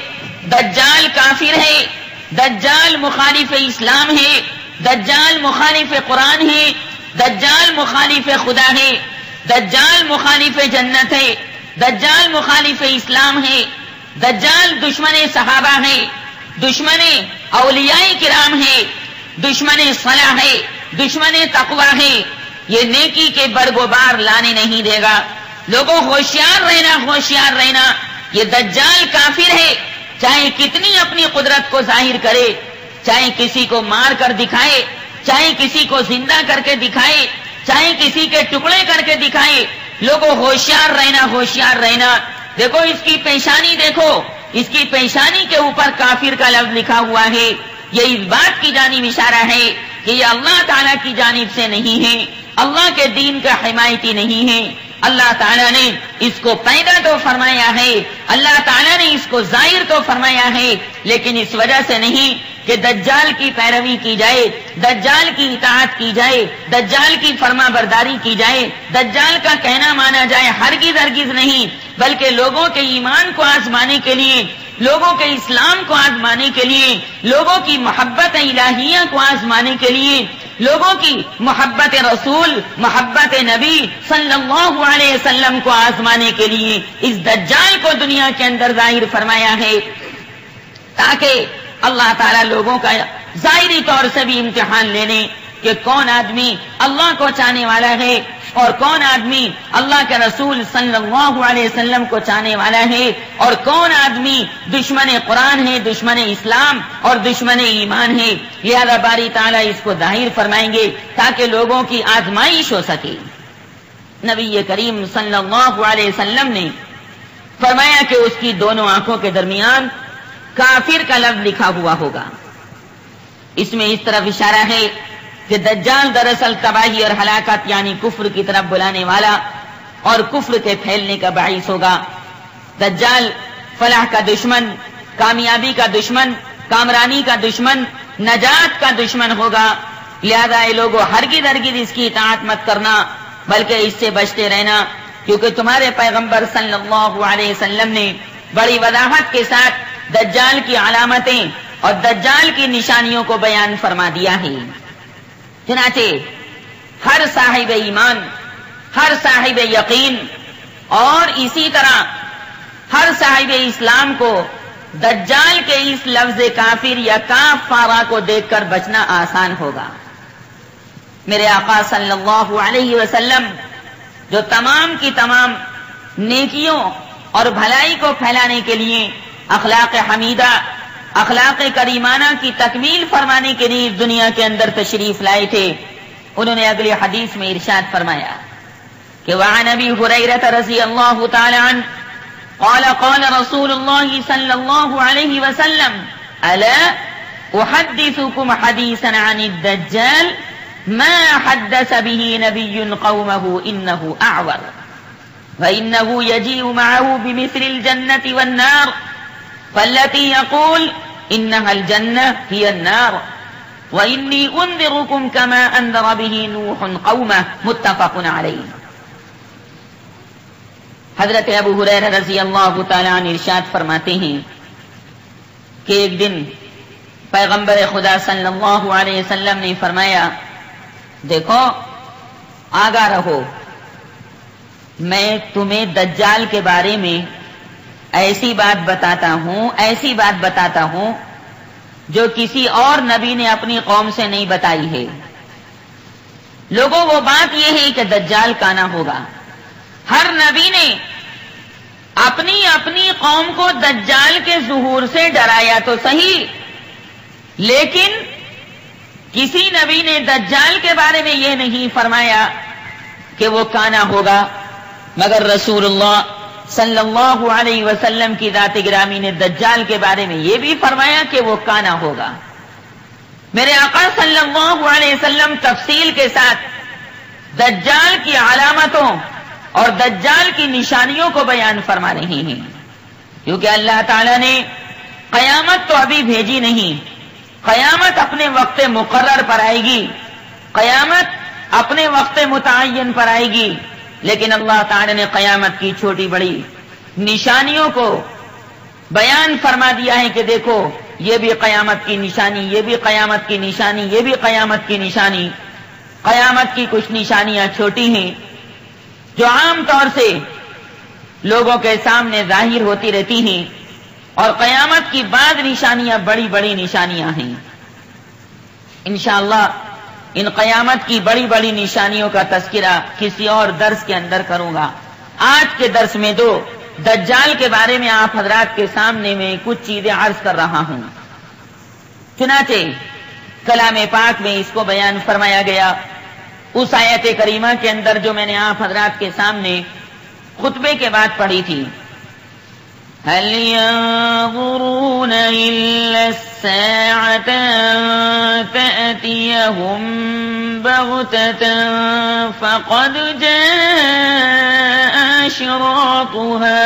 Speaker 1: دجال کافر ہے، دجال مخالف اسلام ہے، دجال مخالف قرآن ہے، دجال مخالف خدا ہے، دجال مخالف جنت ہے، دجال مخالف اسلام ہے، دجال دشمن صحابہ ہے، دشمن اولیاء کرام ہے، دشمن صلاح ہے، دشمن تقوی ہے، یہ نیکی کے برگوبار لانے نہیں دے گا۔ لوگوں ہوشیار رہنا، ہوشیار رہنا، یہ دجال کافر ہے، چاہے کتنی اپنی قدرت کو ظاہر کرے، چاہے کسی کو مار کر دکھائے، چاہے کسی کو زندہ کر کے دکھائے، چاہے کسی کے ٹکڑے کر کے دکھائے، لوگوں ہوشیار رہنا، ہوشیار رہنا۔ دیکھو اس کی پیشانی، دیکھو اس کی پیشانی کے اوپر کافر کا لفظ لکھا ہوا ہے، یہ اس بات کی جانب اشارہ ہے کہ یہ اللہ تعالیٰ کی جانب سے نہیں ہے، اللہ کے دین کا حمایتی نہیں ہے۔ اللہ تعالیٰ نے اس کو پیدا تو فرمایا ہے، اللہ تعالیٰ نے اس کو ظاہر تو فرمایا ہے، لیکن اس وجہ سے نہیں کہ دجال کی پیروی کی جائے، دجال کی اطاعت کی جائے، دجال کی فرما برداری کی جائے، دجال کا کہنا مانا جائے، ہرگز ہرگز نہیں، بلکہ لوگوں کے ایمان کو آزمانے کے لیے، لوگوں کے اسلام کو آزمانے کے لیے، لوگوں کی محبت الہیہ کو آزمانے کے لیے، لوگوں کی محبت رسول، محبت نبی صلی اللہ علیہ وسلم کو آزمانے کے لیے اس دجال کو دنیا کے اندر ظاہر فرمایا ہے، تاکہ اللہ تعالیٰ لوگوں کا ظاہری طور سے بھی امتحان لینے کہ کون آدمی اللہ کو چاہنے والا ہے اور کون آدمی اللہ کے رسول صلی اللہ علیہ وسلم کو چاہنے والا ہے، اور کون آدمی دشمن قرآن ہے، دشمن اسلام اور دشمن ایمان ہے۔ لہذا باری تعالیٰ اس کو ظاہر فرمائیں گے تاکہ لوگوں کی آزمائش ہو سکے۔ نبی کریم صلی اللہ علیہ وسلم نے فرمایا کہ اس کی دونوں آنکھوں کے درمیان کافر کا لفظ لکھا ہوا ہوگا۔ اس میں اس طرف اشارہ ہے کہ دجال دراصل تباہی اور ہلاکت یعنی کفر کی طرف بلانے والا اور کفر کے پھیلنے کا باعث ہوگا۔ دجال فلاح کا دشمن، کامیابی کا دشمن، کامرانی کا دشمن، نجات کا دشمن ہوگا۔ لہذا اے لوگوں ہرگز ہرگز اس کی اطاعت مت کرنا، بلکہ اس سے بچتے رہنا، کیونکہ تمہارے پیغمبر صلی اللہ علیہ وسلم نے بڑی وضاحت کے ساتھ دجال کی علامتیں اور دجال کی نشانیوں کو بیان فرما دیا ہے۔ چنانچہ ہر صاحب ایمان، ہر صاحب یقین اور اسی طرح ہر صاحب اسلام کو دجال کے اس لفظ کافر یا کاف فارا کو دیکھ کر بچنا آسان ہوگا۔ میرے آقا صلی اللہ علیہ وسلم جو تمام کی تمام نیکیوں اور بھلائی کو پھیلانے کے لیے اخلاق حمیدہ، اخلاق کریمانہ کی تکمیل فرمانے کے لیے دنیا کے اندر تشریف لائے تھے، انہوں نے اگلی حدیث میں ارشاد فرمایا کہ وعن ابی ہریرہ رضی اللہ تعالی عنہ قال قال رسول اللہ صلی اللہ علیہ وسلم الا احدثكم حدیثا عن الدجال ما حدث به نبی قومه انه اعور فانه يجيء معه بمثل الجنة والنار فالتي يقول انها الجنة هي النار واني انذركم كما انذر به نوح قومه متفق علیہ۔ حضرت ابو ہریرہ رضی اللہ تعالی عنہ ارشاد فرماتے ہیں کہ ایک دن پیغمبر خدا صلی اللہ علیہ وسلم نے فرمایا دیکھو آگاہ رہو، میں تمہیں دجال کے بارے میں ایسی بات بتاتا ہوں جو کسی اور نبی نے اپنی قوم سے نہیں بتائی ہے۔ لوگوں وہ بات یہ ہے کہ دجال کانا ہوگا۔ ہر نبی نے اپنی اپنی قوم کو دجال کے ظہور سے ڈرایا تو صحیح، لیکن کسی نبی نے دجال کے بارے میں یہ نہیں فرمایا کہ وہ کانا ہوگا، مگر رسول اللہ صلی اللہ علیہ وسلم کی ذات گرامی نے دجال کے بارے میں یہ بھی فرمایا کہ وہ کانا ہوگا۔ میرے آقا صلی اللہ علیہ وسلم تفصیل کے ساتھ دجال کی علامتوں اور دجال کی نشانیوں کو بیان فرما رہے ہیں، کیونکہ اللہ تعالیٰ نے قیامت تو ابھی بھیجی نہیں، قیامت اپنے وقت مقرر پر آئے گی، قیامت اپنے وقت متعین پر آئے گی، لیکن اللہ تعالیٰ نے قیامت کی چھوٹی بڑی نشانیوں کو بیان فرما دیا ہے کہ دیکھو یہ بھی قیامت کی نشانی، یہ بھی قیامت کی نشانی، یہ بھی قیامت کی نشانی۔ قیامت کی کچھ نشانیاں چھوٹی ہیں جو عام طور سے لوگوں کے سامنے ظاہر ہوتی رہتی ہیں، اور قیامت کی بعض نشانیاں بڑی بڑی نشانیاں ہیں۔ انشاءاللہ ان قیامت کی بڑی بڑی نشانیوں کا تذکرہ کسی اور درس کے اندر کروں گا۔ آج کے درس میں دجال کے بارے میں آپ حضرات کے سامنے میں کچھ چیزیں عرض کر رہا ہوں۔ چنانچہ کلام پاک میں اس کو بیان فرمایا گیا، اس آیت کریمہ کے اندر جو میں نے آپ حضرات کے سامنے خطبے کے بعد پڑھی تھی، هل ينظرون إلا الساعة أن تأتيهم بغتة فقد جاء أشراطها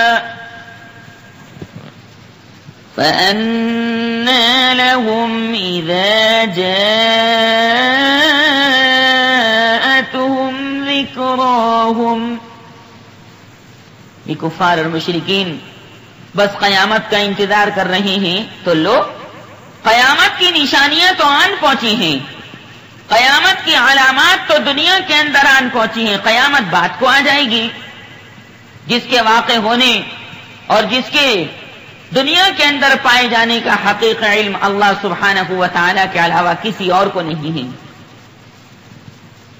Speaker 1: فأنى لهم إذا جاءتهم ذكراهم۔ یہ کفار اور مشرکین بس قیامت کا انتظار کر رہے ہیں، تو لو قیامت کی نشانیاں تو آن پہنچی ہیں، قیامت کی علامات تو دنیا کے اندر آن پہنچی ہیں، قیامت بات کو آ جائے گی، جس کے واقع ہونے اور جس کے دنیا کے اندر پائے جانے کا حقیقی علم اللہ سبحانہ و تعالی کے علاوہ کسی اور کو نہیں ہے،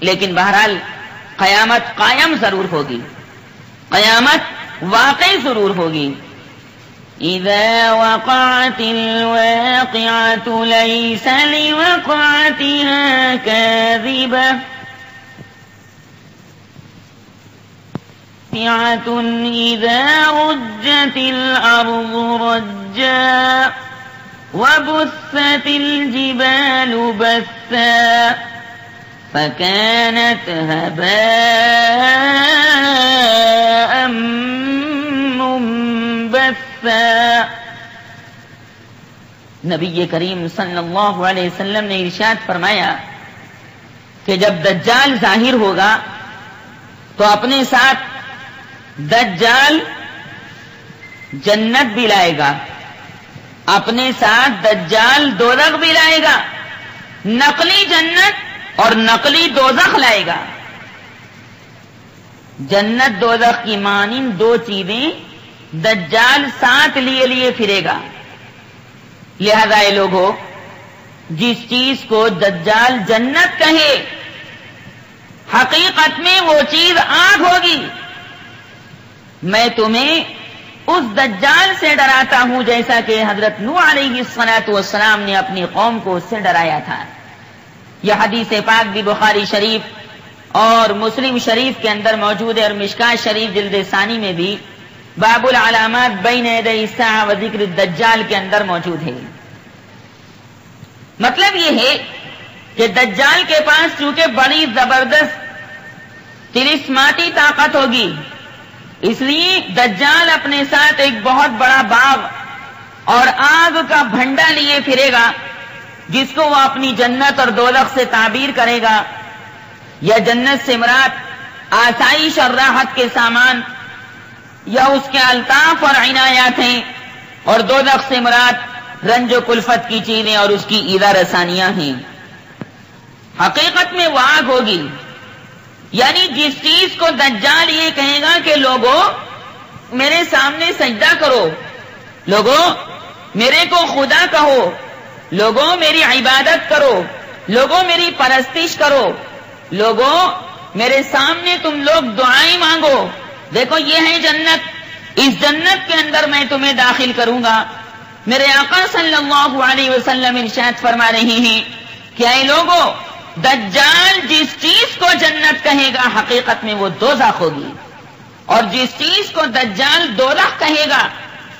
Speaker 1: لیکن بہرحال قیامت قائم ضرور ہوگی، قیامت واقع ضرور ہوگی۔ اذا وقعت الواقعة ليس لوقعتها كاذبة اذا رجت الارض رجا وبثت الجبال بثا فكانت هباء منبثا۔ نبی کریم صلی اللہ علیہ وسلم نے ارشاد فرمایا کہ جب دجال ظاہر ہوگا تو اپنے ساتھ دجال جنت بھی لائے گا، اپنے ساتھ دجال دوزخ بھی لائے گا، نقلی جنت اور نقلی دوزخ لائے گا۔ جنت دوزخ کی مانند دو چیزیں دجال ساتھ لیے پھرے گا، لہذا اے لوگوں جس چیز کو دجال جنت کہے حقیقت میں وہ چیز آگ ہوگی. میں تمہیں اس دجال سے ڈراتا ہوں جیسا کہ حضرت نوح علیہ الصلوۃ والسلام نے اپنی قوم کو اس سے ڈرایا تھا. یہ حدیث پاک بھی بخاری شریف اور مسلم شریف کے اندر موجود ہے، اور مشکات شریف جلد ثانی میں بھی باب العلامات بین یدی الساعہ و ذکر الدجال کے اندر موجود ہے. مطلب یہ ہے کہ دجال کے پاس چونکہ بڑی زبردست تلسماتی طاقت ہوگی، اس لیے دجال اپنے ساتھ ایک بہت بڑا باغ اور آگ کا بھنڈا لیے پھرے گا، جس کو وہ اپنی جنت اور دوزخ سے تعبیر کرے گا. یا جنت سے مراد آسائش اور راحت کے سامان یا اس کے الطاف اور عنایات ہیں، اور دوزخ سے مراد رنج و کلفت کی چیزیں اور اس کی ایذا رسانیاں ہیں. حقیقت میں وہ آگ ہوگی. یعنی جس چیز کو دجال یہ کہے گا کہ لوگوں میرے سامنے سجدہ کرو، لوگوں میرے کو خدا کہو، لوگوں میری عبادت کرو، لوگوں میری پرستش کرو، لوگوں میرے سامنے تم لوگ دعائیں مانگو، دیکھو یہ ہے جنت، اس جنت کے اندر میں تمہیں داخل کروں گا. میرے آقا صلی اللہ علیہ وسلم ارشاد فرما رہے ہیں کہ اے لوگوں، دجال جس چیز کو جنت کہے گا حقیقت میں وہ دوزخ ہوگی، اور جس چیز کو دجال دوزخ کہے گا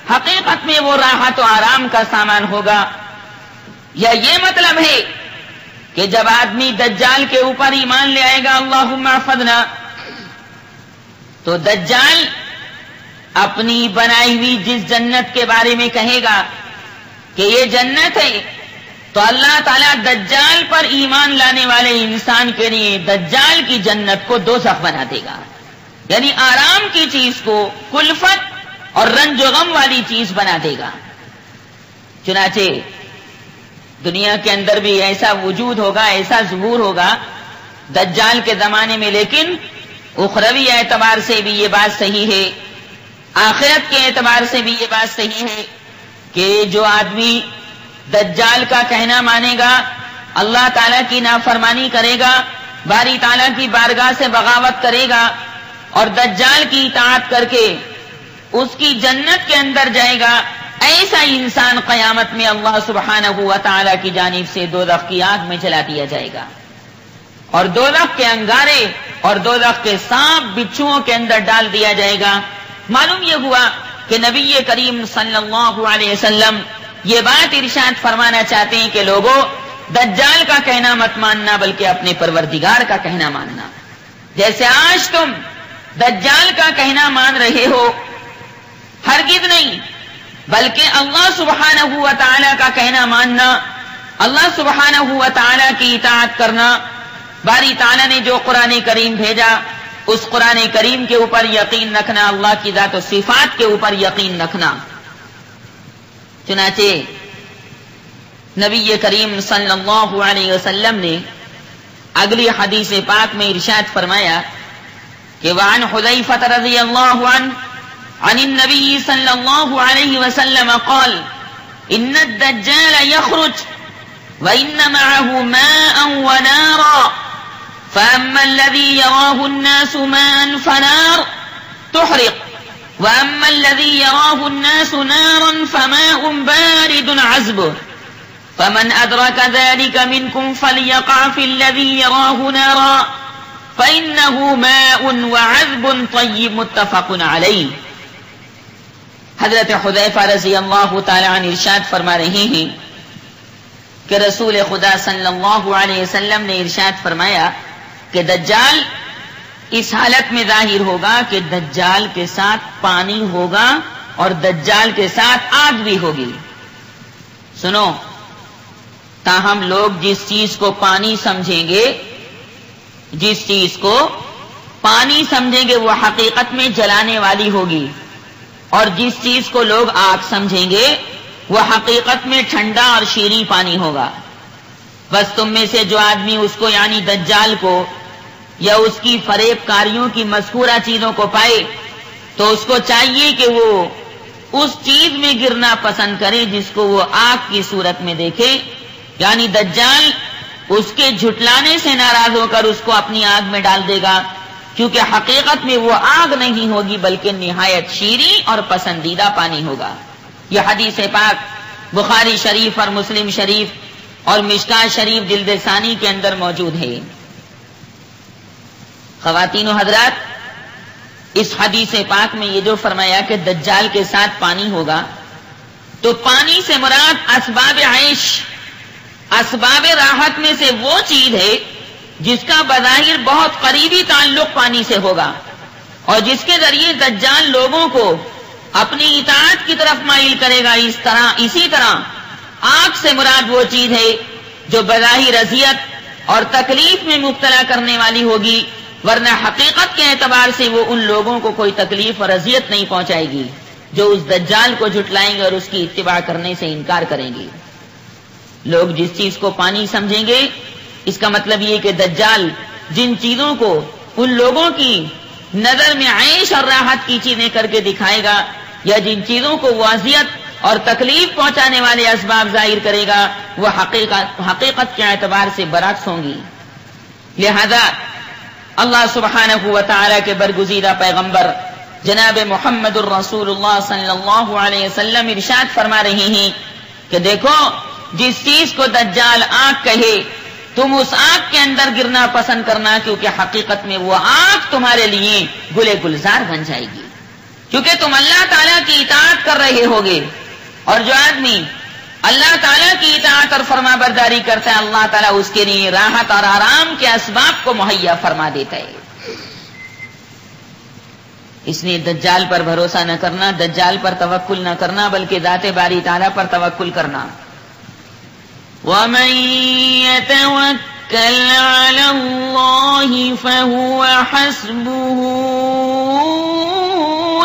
Speaker 1: حقیقت میں وہ راحت و آرام کا سامان ہوگا. یا یہ مطلب ہے کہ جب آدمی دجال کے اوپر ایمان لے آئے گا اللہم احفظنا، تو دجال اپنی بنائی ہوئی جس جنت کے بارے میں کہے گا کہ یہ جنت ہے، تو اللہ تعالیٰ دجال پر ایمان لانے والے انسان کے لیے دجال کی جنت کو دوزخ بنا دے گا. یعنی آرام کی چیز کو کلفت اور رنج و غم والی چیز بنا دے گا. چنانچہ دنیا کے اندر بھی ایسا وجود ہوگا، ایسا ظہور ہوگا دجال کے زمانے میں، لیکن اخروی اعتبار سے بھی یہ بات صحیح ہے، آخرت کے اعتبار سے بھی یہ بات صحیح ہے کہ جو آدمی دجال کا کہنا مانے گا، اللہ تعالیٰ کی نافرمانی کرے گا، باری تعالیٰ کی بارگاہ سے بغاوت کرے گا اور دجال کی اطاعت کر کے اس کی جنت کے اندر جائے گا، ایسا انسان قیامت میں اللہ سبحانہ و تعالیٰ کی جانب سے دوزخ کی آگ میں جلا دیا جائے گا، اور دوزخ کے انگارے اور دوزخ کے سانپ بچھوؤں کے اندر ڈال دیا جائے گا. معلوم یہ ہوا کہ نبی کریم صلی اللہ علیہ وسلم یہ بات ارشاد فرمانا چاہتے ہیں کہ لوگوں دجال کا کہنا مت ماننا بلکہ اپنے پروردگار کا کہنا ماننا. جیسے آج تم دجال کا کہنا مان رہے ہو، ہرگز نہیں، بلکہ اللہ سبحانہ و تعالیٰ کا کہنا ماننا، اللہ سبحانہ و تعالیٰ کی اطاعت کرنا. باری تعالیٰ نے جو قرآن کریم بھیجا اس قرآن کریم کے اوپر یقین رکھنا، اللہ کی ذات و صفات کے اوپر یقین رکھنا. چنانچہ نبی کریم صلی اللہ علیہ وسلم نے اگلی حدیث پاک میں ارشاد فرمایا کہ وعن حذیفہ رضی اللہ عنہ عن النبی صلی اللہ علیہ وسلم قال ان الدجال يخرج وان معه ماء ونارا فاما الذي يراه الناس ماء فنار تحرق واما الذي يراه الناس نارا فماء بارد عذب فمن ادرك ذلك منكم فليقع في الذي يراه نارا فانه ماء وعذب طيب متفق عليه. حضرت حذیفہ رضی اللہ تعالی عنہ ارشاد فرما رہے ہیں کہ رسول خدا صلی اللہ علیہ وسلم نے ارشاد فرمایا کہ دجال اس حالت میں ظاہر ہوگا کہ دجال کے ساتھ پانی ہوگا اور دجال کے ساتھ آگ بھی ہوگی. سنو، تاہم لوگ جس چیز کو پانی سمجھیں گے، جس چیز کو پانی سمجھیں گے وہ حقیقت میں جلانے والی ہوگی، اور جس چیز کو لوگ آگ سمجھیں گے وہ حقیقت میں ٹھنڈا اور شیریں پانی ہوگا. بس تم میں سے جو آدمی اس کو یعنی دجال کو یا اس کی فریب کاریوں کی مذکورہ چیزوں کو پائے تو اس کو چاہیے کہ وہ اس چیز میں گرنا پسند کرے جس کو وہ آگ کی صورت میں دیکھے. یعنی دجال اس کے جھٹلانے سے ناراض ہو کر اس کو اپنی آگ میں ڈال دے گا، کیونکہ حقیقت میں وہ آگ نہیں ہوگی بلکہ نہایت شیریں اور پسندیدہ پانی ہوگا۔ یہ حدیث پاک بخاری شریف اور مسلم شریف اور مشکاۃ شریف جلد ثانی کے اندر موجود ہے۔ خواتین و حضرات، اس حدیث پاک میں یہ جو فرمایا کہ دجال کے ساتھ پانی ہوگا، تو پانی سے مراد اسباب عیش، اسباب راحت میں سے وہ چیز ہے جس کا بظاہر بہت قریبی تعلق پانی سے ہوگا، اور جس کے ذریعے دجال لوگوں کو اپنی اطاعت کی طرف مائل کرے گا۔ اسی طرح آگ سے مراد وہ چیز ہے جو بظاہر اذیت اور تکلیف میں مبتلا کرنے والی ہوگی، ورنہ حقیقت کے اعتبار سے وہ ان لوگوں کو کوئی تکلیف اور اذیت نہیں پہنچائے گی جو اس دجال کو جھٹلائیں گے اور اس کی اتباع کرنے سے انکار کریں گے۔ لوگ جس چیز کو پانی سمجھیں گے، اس کا مطلب یہ کہ دجال جن چیزوں کو ان لوگوں کی نظر میں عیش اور راحت کی چیزیں کر کے دکھائے گا، یا جن چیزوں کو وہ اذیت اور تکلیف پہنچانے والے اسباب ظاہر کرے گا، وہ حقیقت کے اعتبار سے برعکس ہوں گی۔ لہذا اللہ سبحانہ و تعالی کے برگزیدہ پیغمبر جناب محمد الرسول اللہ صلی اللہ علیہ وسلم ارشاد فرما رہے ہیں کہ دیکھو، جس چیز کو دجال آگ کہے تم اس آگ کے اندر گرنا پسند کرنا، کیونکہ حقیقت میں وہ آگ تمہارے لیے گلے گلزار بن جائے گی، کیونکہ تم اللہ تعالیٰ کی اطاعت کر رہے ہوگے، اور جو آدمی اللہ تعالیٰ کی اطاعت اور فرما برداری کرتا ہے، اللہ تعالیٰ اس کے لیے راحت اور آرام کے اسباب کو مہیا فرما دیتا ہے۔ اس لیے دجال پر بھروسہ نہ کرنا، دجال پر توکل نہ کرنا، بلکہ ذات باری تعالیٰ پر توکل کرنا۔ وَمَن يَتَوَكَّلْ عَلَى اللَّهِ فَهُوَ حَسْبُهُ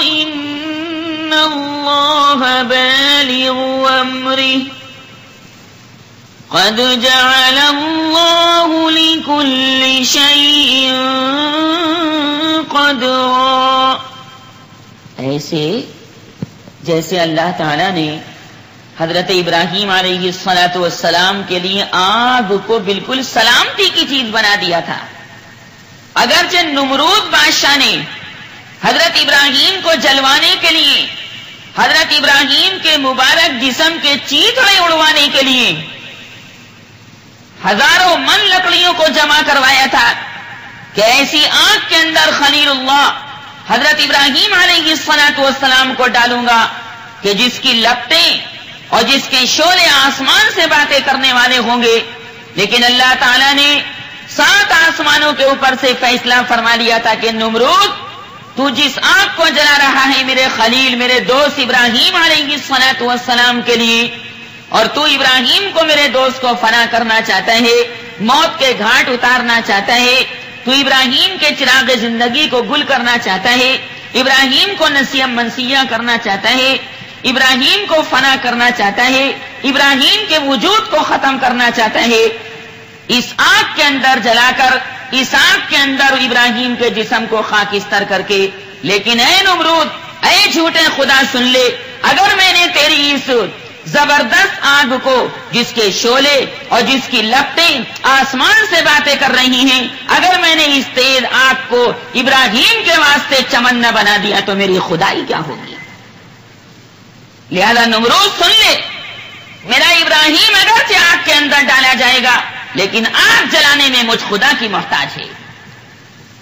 Speaker 1: إِنَّ اللَّهَ بَالِغُ أَمْرِهِ قَدْ جَعَلَ اللَّهُ لِكُلِّ شَيْءٍ قَدْرًا۔ ایسے جیسے اللہ تعالیٰ نے حضرت ابراہیم علیہ السلام کے لیے آگ کو بالکل سلامتی کی چیز بنا دیا تھا، اگرچہ نمرود بادشاہ نے حضرت ابراہیم کو جلوانے کے لیے، حضرت ابراہیم کے مبارک جسم کے چیتڑے اڑوانے کے لیے ہزاروں من لکڑیوں کو جمع کروایا تھا کہ ایسی آگ کے اندر خلیل اللہ حضرت ابراہیم علیہ السلام کو ڈالوں گا کہ جس کی لپٹیں اور جس کے شعلے آسمان سے باتیں کرنے والے ہوں گے۔ لیکن اللہ تعالیٰ نے 7 آسمانوں کے اوپر سے فیصلہ فرما لیا تھا کہ نمرود، تو جس آگ کو جلا رہا ہے میرے خلیل، میرے دوست ابراہیم علیہ السلام کے لیے، اور تو ابراہیم کو، میرے دوست کو فنا کرنا چاہتا ہے، موت کے گھاٹ اتارنا چاہتا ہے، تو ابراہیم کے چراغ زندگی کو گل کرنا چاہتا ہے، ابراہیم کو نسیہ منسیہ کرنا چاہتا ہے، ابراہیم کو فنا کرنا چاہتا ہے، ابراہیم کے وجود کو ختم کرنا چاہتا ہے، اس آگ کے اندر جلا کر، اس آگ کے اندر ابراہیم کے جسم کو خاکستر کر کے۔ لیکن اے نمرود، اے جھوٹے خدا، سن لے، اگر میں نے تیری اس زبردست آگ کو، جس کے شعلے اور جس کی لپٹیں آسمان سے باتیں کر رہی ہیں، اگر میں نے اس تیز آگ کو ابراہیم کے واسطے چمن نہ بنا دیا تو میری خدائی کیا ہوگی؟ لہذا نمرود سن لے، میرا ابراہیم اگرچہ آگ کے اندر ڈالا جائے گا، لیکن آگ جلانے میں مجھ خدا کی محتاج ہے،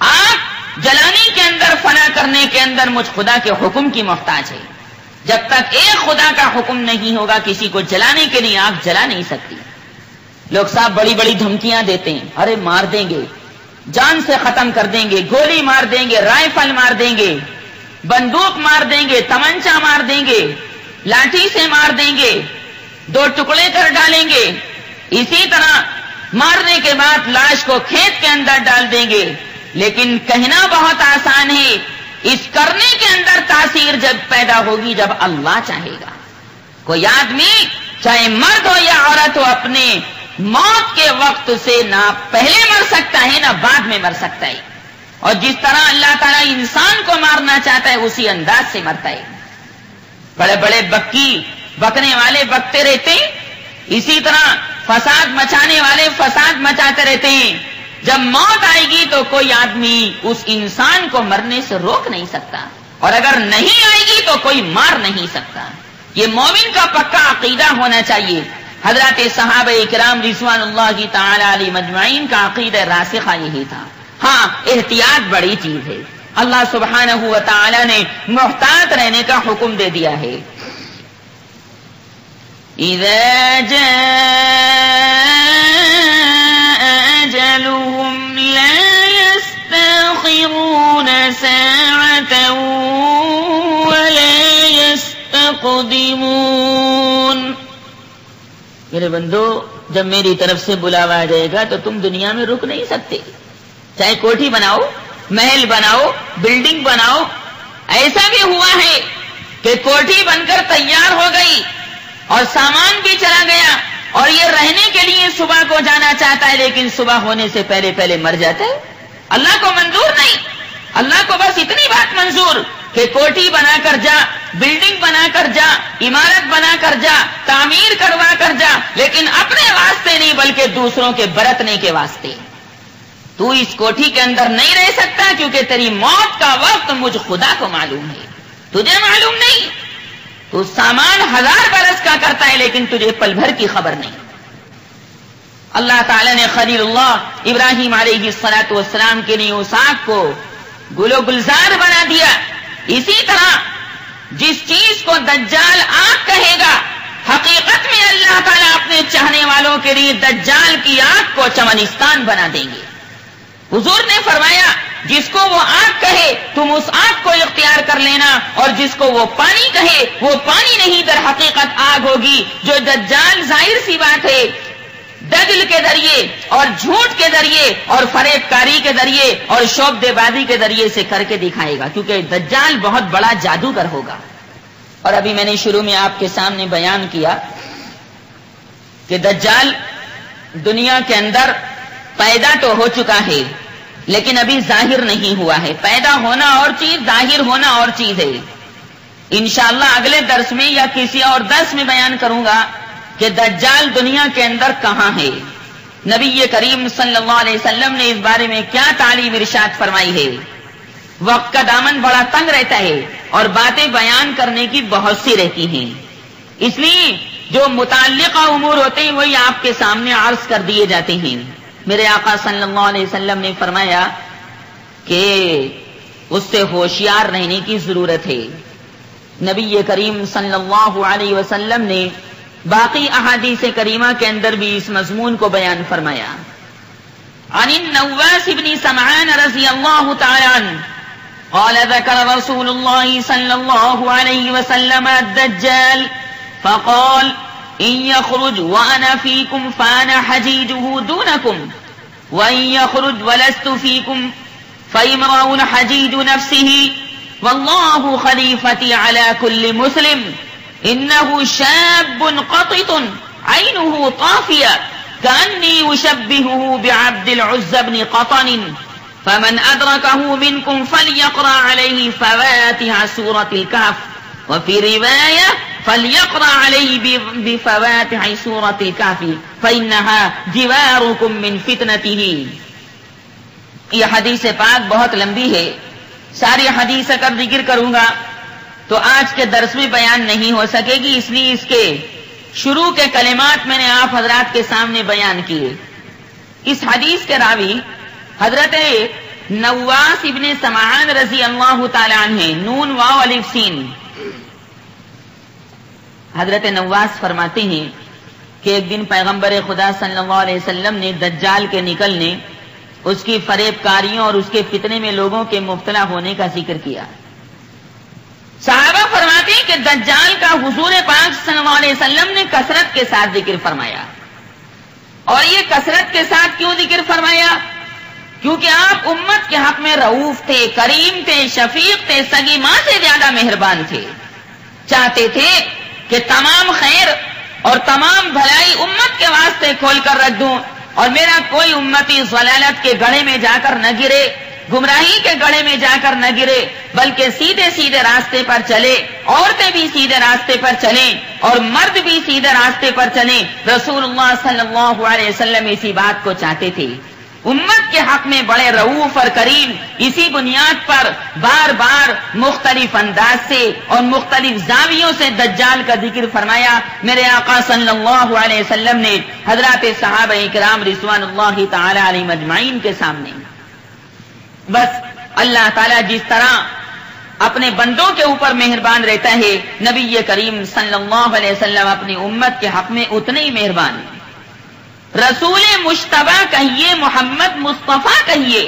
Speaker 1: آگ جلانے کے اندر، فنا کرنے کے اندر مجھ خدا کے حکم کی محتاج ہے۔ جب تک ایک خدا کا حکم نہیں ہوگا، کسی کو جلانے کے لیے آگ جلا نہیں سکتی۔ لوگ صاحب بڑی بڑی دھمکیاں دیتے ہیں، ارے مار دیں گے، جان سے ختم کر دیں گے، گولی مار دیں گے، رائفل مار دیں گے، بندوق مار دیں گے، تمنچا مار دیں گے، لاٹھی سے مار دیں گے، 2 ٹکڑے کر ڈالیں گے، اسی طرح مارنے کے بعد لاش کو کھیت کے اندر ڈال دیں گے۔ لیکن کہنا بہت آسان ہے، اس کرنے کے اندر تاثیر جب پیدا ہوگی جب اللہ چاہے گا۔ کوئی آدمی چاہے مرد ہو یا عورت ہو، اپنے موت کے وقت سے نہ پہلے مر سکتا ہے نہ بعد میں مر سکتا ہے، اور جس طرح اللہ تعالیٰ انسان کو مارنا چاہتا ہے اسی انداز سے مرتا ہے۔ بڑے بڑے بکنے والے بکتے رہتے ہیں، اسی طرح فساد مچانے والے فساد مچاتے رہتے ہیں. جب موت آئے گی تو کوئی آدمی اس انسان کو مرنے سے روک نہیں سکتا، اور اگر نہیں آئے گی تو کوئی مار نہیں سکتا. یہ مومن کا پکا عقیدہ ہونا چاہیے. حضرات صحابہ کرام رضوان اللہ تعالی علیہ مجمعین کا عقیدہ راسخہ یہی تھا. ہاں، احتیاط بڑی چیز ہے. اللہ سبحانہ و تعالی نے محتاط رہنے کا حکم دے دیا ہے. اذا جاء اجلهم لا يستأخرون ساعة ولا يستقدمون. میرے بندو، جب میری طرف سے بلاوا آ جائے گا تو تم دنیا میں رک نہیں سکتے. چاہے کوٹھی بناؤ، محل بناؤ، بلڈنگ بناؤ. ایسا بھی ہوا ہے کہ کوٹھی بن کر تیار ہو گئی اور سامان بھی چلا گیا، اور یہ رہنے کے لیے صبح کو جانا چاہتا ہے، لیکن صبح ہونے سے پہلے پہلے مر جاتا ہے. اللہ کو منظور نہیں. اللہ کو بس اتنی بات منظور کہ کوٹھی بنا کر جا، بلڈنگ بنا کر جا، عمارت بنا کر جا، تعمیر کروا کر جا، لیکن اپنے واسطے نہیں بلکہ دوسروں کے برتنے کے واسطے. تو اس کوٹھی کے اندر نہیں رہ سکتا کیونکہ تیری موت کا وقت مجھ خدا کو معلوم ہے، تجھے معلوم نہیں. تو سامان 1000 برس کا کرتا ہے لیکن تجھے پل بھر کی خبر نہیں. اللہ تعالی نے خلیل اللہ ابراہیم علیہ السلام کے لیے اس آگ کو گل و گلزار بنا دیا. اسی طرح جس چیز کو دجال آگ کہے گا، حقیقت میں اللہ تعالیٰ اپنے چاہنے والوں کے لیے دجال کی آگ کو چمنستان بنا دیں گے. حضور نے فرمایا جس کو وہ آگ کہے تم اس آگ کو اختیار کر لینا، اور جس کو وہ پانی کہے وہ پانی نہیں، در حقیقت آگ ہوگی جو دجال ظاہر سی بات ہے دجل کے ذریعے اور جھوٹ کے ذریعے اور فریب کاری کے ذریعے اور شعبدے بازی کے ذریعے سے کر کے دکھائے گا، کیونکہ دجال بہت بڑا جادوگر ہوگا. اور ابھی میں نے شروع میں آپ کے سامنے بیان کیا کہ دجال دنیا کے اندر پیدا تو ہو چکا ہے لیکن ابھی ظاہر نہیں ہوا ہے. پیدا ہونا اور چیز، ظاہر ہونا اور چیز ہے. انشاءاللہ اگلے درس میں یا کسی اور درس میں بیان کروں گا کہ دجال دنیا کے اندر کہاں ہے. نبی کریم صلی اللہ علیہ وسلم نے اس بارے میں کیا تعلیم ارشاد فرمائی ہے. وقت کا دامن بڑا تنگ رہتا ہے اور باتیں بیان کرنے کی بہت سی رہتی ہیں، اس لیے جو متعلقہ امور ہوتے ہیں وہی آپ کے سامنے عرض کر دیے جاتے ہیں. میرے آقا صلی اللہ علیہ وسلم نے فرمایا کہ اس سے ہوشیار رہنے کی ضرورت ہے. نبی کریم صلی اللہ علیہ وسلم نے باقی احادیث کریمہ کے اندر بھی اس مضمون کو بیان فرمایا. عن النواس بن سمعان رضی اللہ تعالی عنہ قال ذكر رسول الله صلى الله عليه وسلم الدجال فقال إن يخرج وأنا فيكم فأنا حجيجه دونكم وإن يخرج ولست فيكم فامرؤ حجيج نفسه والله خليفتي على كل مسلم إنه شاب قطط عينه طافية كأني أشبهه بعبد العزى بن قطن فمن أدركه منكم فليقرأ عليه فواتح سورة الكهف وفي رواية فليقرأ عليه بفواتح سورة الكهف فإنها جواركم من فتنته. یہ حدیث پاک بہت لمبی ہے، ساری حدیث کا ذکر کروں گا تو آج کے درس میں بیان نہیں ہو سکے گی، اس لیے اس کے شروع کے کلمات میں نے آپ حضرات کے سامنے بیان کیے. اس حدیث کے راوی حضرت نواس ابن سمعان رضی اللہ تعالی عنہ، نون واو الف سین. حضرت نواس فرماتے ہیں کہ ایک دن پیغمبر خدا صلی اللہ علیہ وسلم نے دجال کے نکلنے، اس کی فریب کاریوں اور اس کے فتنے میں لوگوں کے مبتلا ہونے کا ذکر کیا. صحابہ فرماتے ہیں کہ دجال کا حضور پاک صلی اللہ علیہ وسلم نے کثرت کے ساتھ ذکر فرمایا. اور یہ کثرت کے ساتھ کیوں ذکر فرمایا؟ کیونکہ آپ امت کے حق میں رؤوف تھے، کریم تھے، شفیق تھے، سگی ماں سے زیادہ مہربان تھے. چاہتے تھے کہ تمام خیر اور تمام بھلائی امت کے واسطے کھول کر رکھ دوں اور میرا کوئی امتی ضلالت کے گڑھے میں جا کر نہ گرے گمراہی کے گڑھے میں جا کر نہ گرے، بلکہ سیدھے سیدھے راستے پر چلے، عورتیں بھی سیدھے راستے پر چلیں اور مرد بھی سیدھے راستے پر چلیں۔ رسول اللہ صلی اللہ علیہ وسلم اسی بات کو چاہتے تھے۔ امت کے حق میں بڑے رؤوف اور کریم، اسی بنیاد پر بار بار مختلف انداز سے اور مختلف زاویوں سے دجال کا ذکر فرمایا۔ میرے آقا صلی اللہ علیہ وسلم نے حضرات صحابہ کرام رضوان اللہ تعالی علیہم اجمعین کے سامنے، بس اللہ تعالیٰ جس طرح اپنے بندوں کے اوپر مہربان رہتا ہے، نبی کریم صلی اللہ علیہ وسلم اپنی امت کے حق میں اتنے ہی مہربان ہیں۔ رسول مشتبہ کہیے، محمد مصطفیٰ کہیے،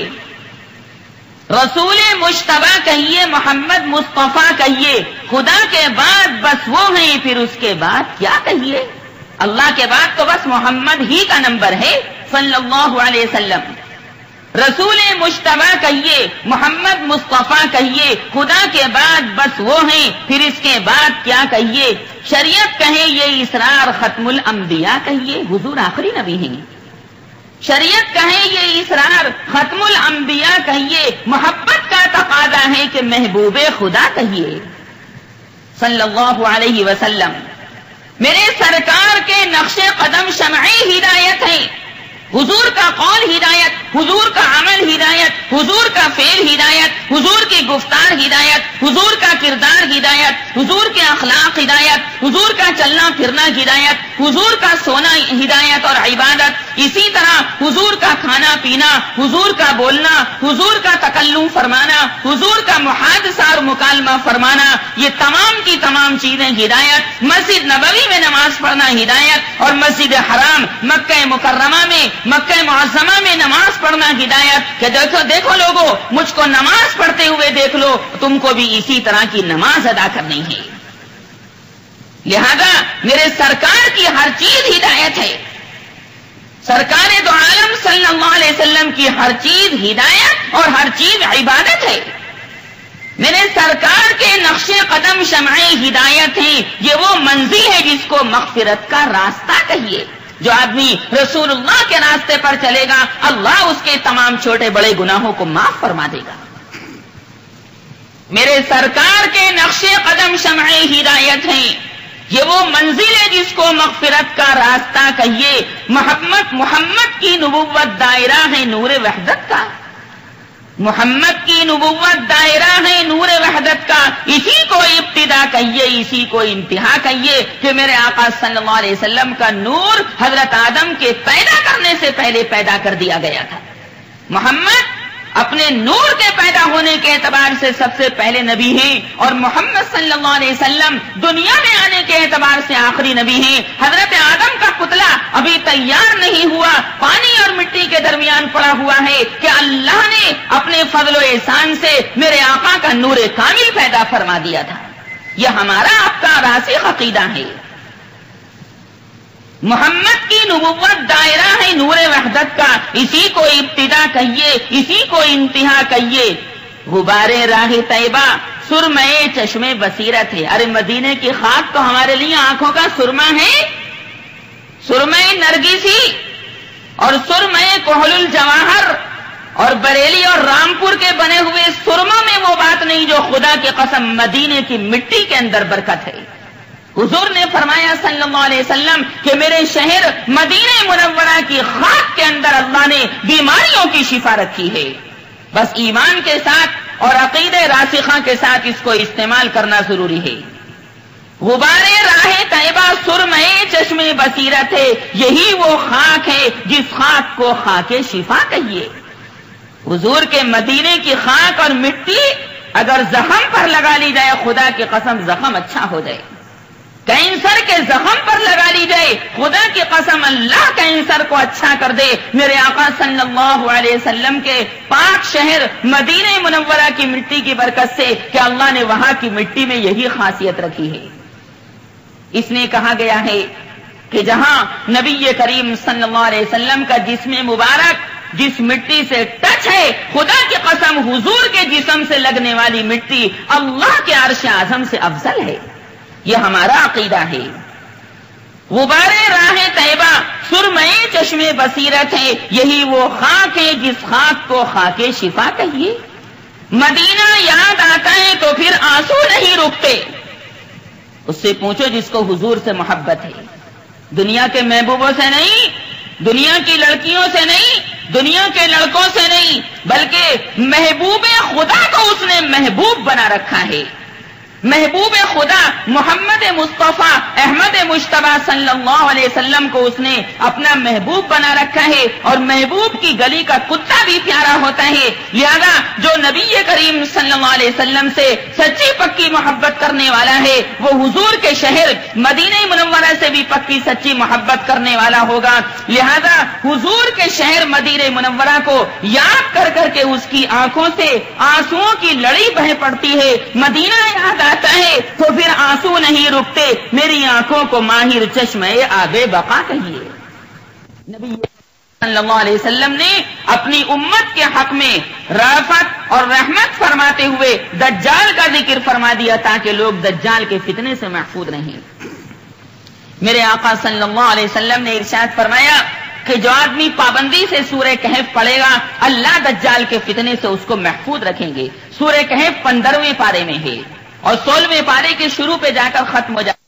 Speaker 1: رسول مشتبہ کہیے، محمد مصطفیٰ کہیے، خدا کے بعد بس وہ ہیں، پھر اس کے بعد کیا کہیے؟ اللہ کے بعد تو بس محمد ہی کا نمبر ہے صلی اللہ علیہ وسلم۔ رسول مشتبہ کہیے، محمد مصطفیٰ کہیے، خدا کے بعد بس وہ ہیں، پھر اس کے بعد کیا کہیے؟ شریعت کہے یہ اسرار ختم الانبیاء کہیے، حضور آخری نبی ہیں۔ شریعت کہے یہ اسرار ختم الانبیاء کہیے، محبت کا تقاضا ہے کہ محبوب خدا کہیے صلی اللہ علیہ وسلم۔ میرے سرکار کے نقش قدم شمعی ہدایت ہے، حضور کا قول ہدایت، حضور کا عمل ہدایت، حضور کا فعل ہدایت، حضور کی گفتار ہدایت، حضور کا کردار ہدایت، حضور کے اخلاق ہدایت، حضور کا چلنا پھرنا ہدایت، حضور کا سونا ہدایت اور عبادت، اسی طرح حضور کا کھانا پینا، حضور کا بولنا، حضور کا تکلم فرمانا، حضور کا محادثہ اور مکالمہ فرمانا، یہ تمام کی تمام چیزیں ہدایت۔ مسجد نبوی میں نماز پڑھنا ہدایت، اور مسجد حرام مکہ مکرمہ میں، مکہ معظمہ میں نماز پڑھنا ہدایت، کہ دیکھو لوگوں، مجھ کو نماز پڑھتے ہوئے دیکھ لو، تم کو بھی اسی طرح کی نماز ادا کرنی ہے۔ لہذا میرے سرکار کی ہر چیز ہدایت ہے، سرکار دو عالم صلی اللہ علیہ وسلم کی ہر چیز ہدایت اور ہر چیز عبادت ہے۔ میرے سرکار کے نقش قدم شمعی ہدایت ہیں، یہ وہ منزل ہے جس کو مغفرت کا راستہ کہیے۔ جو آدمی رسول اللہ کے راستے پر چلے گا، اللہ اس کے تمام چھوٹے بڑے گناہوں کو معاف فرما دے گا۔ میرے سرکار کے نقش قدم شمعی ہدایت ہیں، یہ وہ منزل ہے جس کو مغفرت کا راستہ کہیے۔ محمد کی نبوت دائرہ ہے نور وحدت کا، محمد کی نبوت دائرہ ہے نور وحدت کا، اسی کو ابتدا کہیے، اسی کو انتہا کہیے، کہ میرے آقا صلی اللہ علیہ وسلم کا نور حضرت آدم کے پیدا کرنے سے پہلے پیدا کر دیا گیا تھا۔ محمد اپنے نور کے پیدا ہونے کے اعتبار سے سب سے پہلے نبی ہیں، اور محمد صلی اللہ علیہ وسلم دنیا میں آنے کے اعتبار سے آخری نبی ہیں۔ حضرت آدم کا پتلا ابھی تیار نہیں ہوا، پانی اور مٹی کے درمیان پڑا ہوا ہے، کہ اللہ نے اپنے فضل و احسان سے میرے آقا کا نور کامل پیدا فرما دیا تھا۔ یہ ہمارا آپ کا راسخ عقیدہ ہے۔ محمد کی نبوت دائرہ ہے نور وحدت کا، اسی کو ابتدا کہیے، اسی کو انتہا کہیے۔ غبار راہ طیبہ سرمے چشمے بصیرت ہے۔ ارے مدینے کی خاک تو ہمارے لیے آنکھوں کا سرما ہے، سرمے نرگسی اور سرمے کوہل الجواہر، اور بریلی اور رامپور کے بنے ہوئے سرما میں وہ بات نہیں جو خدا کی قسم مدینے کی مٹی کے اندر برکت ہے۔ حضور نے فرمایا صلی اللہ علیہ وسلم کہ میرے شہر مدینہ منورہ کی خاک کے اندر اللہ نے بیماریوں کی شفا رکھی ہے، بس ایمان کے ساتھ اور عقیدہ راسخہ کے ساتھ اس کو استعمال کرنا ضروری ہے۔ غبار راہ طیبہ سرمے چشمے بصیرت ہے، یہی وہ خاک ہے جس خاک کو خاک شفا کہیے۔ حضور کے مدینے کی خاک اور مٹی اگر زخم پر لگا لی جائے، خدا کی قسم زخم اچھا ہو جائے۔ کینسر کے زخم پر لگا لی جائے، خدا کی قسم اللہ کینسر کو اچھا کر دے۔ میرے آقا صلی اللہ علیہ وسلم کے پاک شہر مدینہ منورہ کی مٹی کی برکت سے، کہ اللہ نے وہاں کی مٹی میں یہی خاصیت رکھی ہے۔ اس نے کہا گیا ہے کہ جہاں نبی کریم صلی اللہ علیہ وسلم کا جسم مبارک جس مٹی سے ٹچ ہے، خدا کی قسم حضور کے جسم سے لگنے والی مٹی اللہ کے عرش اعظم سے افضل ہے۔ یہ ہمارا عقیدہ ہے۔ غبار راہ طیبہ سرمے چشم بصیرت ہے، یہی وہ خاک ہے جس خاک کو خاک شفا کہیے۔ مدینہ یاد آتا ہے تو پھر آنسو نہیں رکتے۔ اس سے پوچھو جس کو حضور سے محبت ہے، دنیا کے محبوبوں سے نہیں، دنیا کی لڑکیوں سے نہیں، دنیا کے لڑکوں سے نہیں، بلکہ محبوب خدا کو اس نے محبوب بنا رکھا ہے۔ محبوب خدا محمد مصطفیٰ احمد مجتبیٰ صلی اللہ علیہ وسلم کو اس نے اپنا محبوب بنا رکھا ہے، اور محبوب کی گلی کا کتا بھی پیارا ہوتا ہے۔ لہذا جو نبی کریم صلی اللہ علیہ وسلم سے سچی پکی محبت کرنے والا ہے، وہ حضور کے شہر مدینہ منورہ سے بھی پکی سچی محبت کرنے والا ہوگا۔ لہذا حضور کے شہر مدینہ منورہ کو یاد کر کر کے اس کی آنکھوں سے آنسوؤں کی لڑی بہ پڑتی ہے۔ مدینہ یاد آتا ہے تو پھر آنسو نہیں رکتے۔ میری آنکھوں کو ماہر چشمہ آب بقا کہیے۔ نبی صلی اللہ علیہ وسلم نے اپنی امت کے حق میں رافت اور رحمت فرماتے ہوئے دجال کا ذکر فرما دیا تاکہ لوگ دجال کے فتنے سے محفوظ رہیں۔ میرے آقا صلی اللہ علیہ وسلم نے ارشاد فرمایا کہ جو آدمی پابندی سے سورہ کہف پڑھے گا، اللہ دجال کے فتنے سے اس کو محفوظ رکھیں گے۔ سورہ کہف 15ویں پارے میں ہے اور 16ویں پارے کے شروع پہ جا کر ختم ہو جائے۔